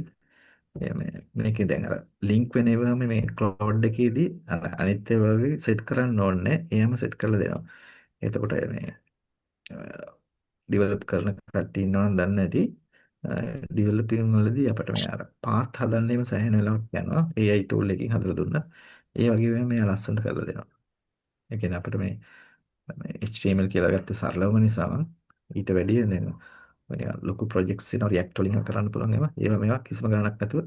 මේකේ දැන් අර ලින්ක් වෙනේවම මේ ක්ලවුඩ් එකේදී අර අනිත් ඒවා වගේ සෙට් කරන්න ඕනේ. එයාම සෙට් කරලා දෙනවා. එතකොට මේ ඩිවෙලොප් කරන කට්ටිය ඉන්නවනම් දන්නේ නැති ඩිවෙලොපින් වලදී අපිට මේ අර පාත් හදන්නෙම සෑහෙන වෙලාවක් යනවා. AI tool එකකින් හදලා දුන්නා. ඒ වගේම මේ ලස්සනට කරලා දෙනවා. ඒ කියන්නේ අපිට මේ HTML කියලා ගත්තේ සරලවම නිසා ඊට වැඩිය දැන් ඔය ලොකු ප්‍රොජෙක්ට්ස් වෙන React වලින් කරන්න පුළුවන් ඒවා මේවා කිසිම ගාණක් නැතුව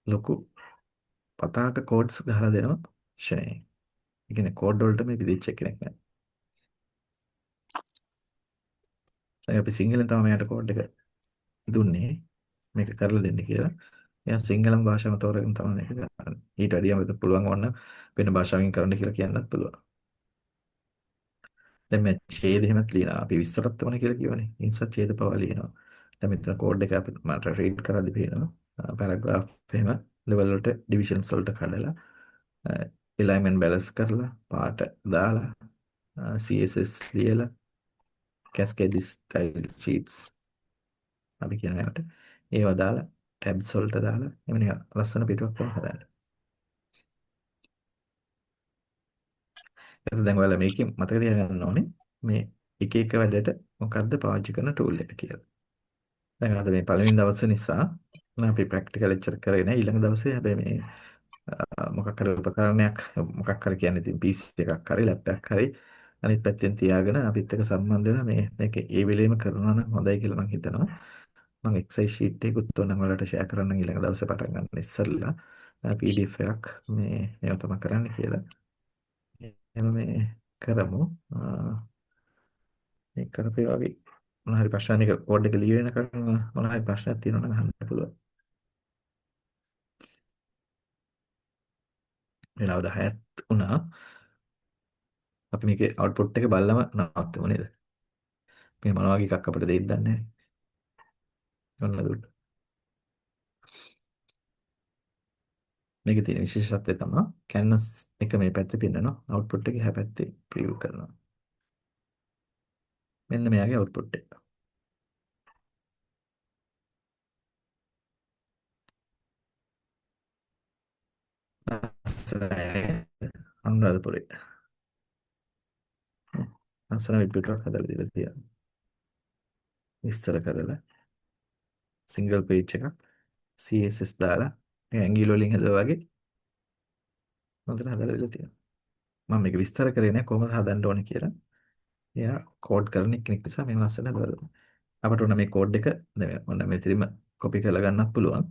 ලොකු පතාක කෝඩ්ස් ගහලා දෙනවා ෂේ. ඒ කියන්නේ කෝඩ් වලට මේ විදිච්ච කෙනෙක් නෑ. දැන් අපි සිංහලෙන් තමයි මෙයාට කෝඩ් එක දුන්නේ මේක කරලා දෙන්න කියලා. එයා සිංහලම භාෂාව තෝරගෙන තමයි මේක කරන්නේ. ඊට වැඩිය අපිට පුළුවන් වන්න වෙන භාෂාවකින් කරන්න කියලා කියන්නත් පුළුවන්. දැන් මේ ඡේද එහෙමත් ලියනවා. අපි විස්තරත් ඕනේ කියලා කියවනේ. ඉන්සර්ට් ඡේද පවා ලියනවා. දැන් මෙතන කෝඩ් එක අපිට මට රීඩ් කරද්දි පේනවා. පැරග්‍රාෆ් එහෙම ලෙවල් වලට ඩිවිෂන්ස් වලට කඩලා alignment balance කරලා පාට දාලා CSS ලියලා cascade style sheets අපි කියන ඒවාට ඒවා දාලා tabs වලට දාලා එමෙන්න ලස්සන පිටුවක් වගේ හදාගන්න. එතකොට දැන් ඔයාලා මේකෙන් මතක තියාගන්න ඕනේ මේ එක එක වැඩට මොකද්ද පාවිච්චි කරන ටූල් එක කියලා. දැන් අද මේ පළවෙනි දවසේ නිසා අපි ප්‍රැක්ටිකල් එච්චර කරේ නැහැ. ඊළඟ දවසේ හැබැයි මේ මොකක් හරි උපකරණයක් මොකක් හරි කියන්නේ ඉතින් PC එකක් හරි ලැප්ටොප් එකක් හරි අනිත් පැත්තෙන් තියාගෙන අපිත් එක්ක සම්බන්ධ වෙලා මේක ඒ වෙලෙම කරනවා නම් හොඳයි කියලා මම හිතනවා. මම එක්සයිස් ෂීට් එකකුත් ඕනනම් ඔයාලට ෂෙයා කරන්න ඊළඟ දවසේ පටන් ගන්න ඉස්සෙල්ලා PDF එකක් මේව තමයි කරන්න කියලා. එහෙනම් මේ කරමු. මේ කරපේ වගේ මොන හරි ප්‍රශ්න මේක කෝඩ් එක ලියවෙනකන් මොන හරි ප්‍රශ්නයක් තියෙනවා නම් අහන්න පුළුවන්. වෙලාව 10ක් වුණා. අපි මේකේ අවුට්පුට් එක බලලම නවත්තමු නේද? මේ මොන වගේ එකක් අපිට දෙයිද දන්නේ නැහැ. ඔන්න දුන්න. මේකේ තියෙන විශේෂත්වය තමයි canvas එක මේ පැත්තේ පෙන්නනවා. අවුට්පුට් එක එහා පැත්තේ ප්‍රිවිව් කරනවා. මෙන්න මෙයාගේ අවුට්පුට් එක. අනුරාධපුරේ. අසන වෙබ් එකක් හදලා දීලා තියෙනවා. විස්තර කරලා සිංගල් පේජ් එකක් CSS දාලා මේ ඇඟිලි වලින් හදුවා වගේ හොඳට හදලා දීලා තියෙනවා. මම මේක විස්තර කරේ නැහැ කොහොමද හදන්න ඕනේ කියලා. එයා කෝඩ් කරන කෙනෙක් නිසා මේ ලස්සන හදලා දුන්නා. අපට ඕන මේ කෝඩ් එක දැන් ඔන්න මෙතනම කොපි කරලා ගන්නත් පුළුවන්.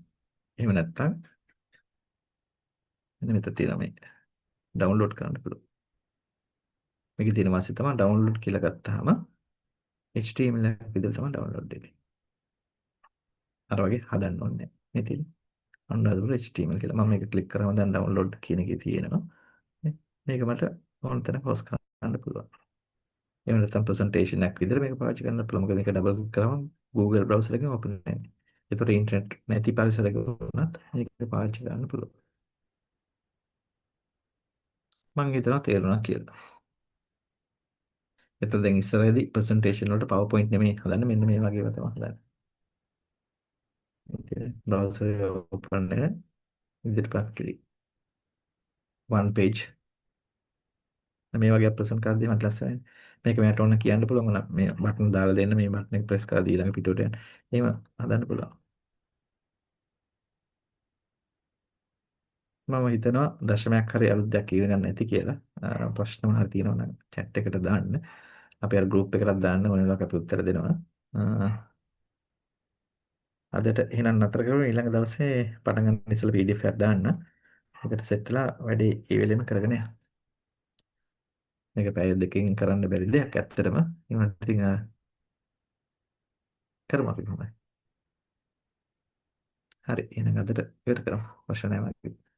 එහෙම නැත්නම් මෙන්න මෙතන තියෙනවා මේ ඩවුන්ලෝඩ් කරන්න පුළුවන්. මේකේ තියෙන වාසිය තමයි ඩවුන්ලෝඩ් කියලා ගත්තාම HTML එකක් විදිහට තමයි ඩවුන්ලෝඩ් වෙන්නේ. අර වගේ හදන්න ඕනේ නැහැ. මේ තියෙන අනුරාධපුර HTML කියලා. මම මේක ක්ලික් කරාම දැන් ඩවුන්ලෝඩ් කියන එකේ තියෙනවා. මේක මට ඕන තැනක හොස් කරන්න පුළුවන්. එහෙම නැත්නම් ප්‍රසන්ටේෂන් එකක් විදිහට මේක පාවිච්චි කරන්න පුළුවන්. මොකද මේක ඩබල් ක්ලික් කරාම Google browser එකෙන් ඕපන් වෙන්නේ. ඒතකොට ඉන්ටර්නෙට් නැති පරිසරයක වුණත් මේක පාවිච්චි කරන්න පුළුවන්. මම හිතනවා තේරුණා කියලා. එතකොට දැන් ඉස්සරහදී ප්‍රසන්ටේෂන් වලට PowerPoint නෙමෙයි හදන්නේ මෙන්න මේ වගේ ඒවා තමයි හදන්නේ. browser එක open එක ඉදිරිපත් කිරි. one page මේ වගේ ප්‍රසන්ට් කරද්දී මට ලස්සනයි. මේක මට ඕන කියන්න පුළුවන් වුණා මේ බටන් දාලා දෙන්න මේ බටන් එක ප්‍රෙස් කරලා ඊළඟ පිටුවට යන්න. එහෙම හදන්න පුළුවන්. මම හිතනවා දශමයක් හරි අලුත් දෙයක් ඉගෙන ගන්න ඇති කියලා. ප්‍රශ්න මොනවා හරි තියෙනවා නම් chat එකට දාන්න. අපි අර group එකකට දාන්න ඕන වෙලාවක අපි උත්තර දෙනවා. අදට එහෙනම් නතර කරමු ඊළඟ දවසේ පටන් ගන්න ඉස්සෙල්ලා PDF එකක් දාන්න. ඒකට සෙට් වෙලා වැඩේ ඒ වෙලෙම කරගෙන යන්න. මේක පැය දෙකකින් කරන්න බැරි දෙයක් ඇත්තටම. ඒකට ඉතින් කරමු අපි කොහොමද? හරි එහෙනම් අදට ඉවර කරමු. ප්‍රශ්න නැහැ මගේ.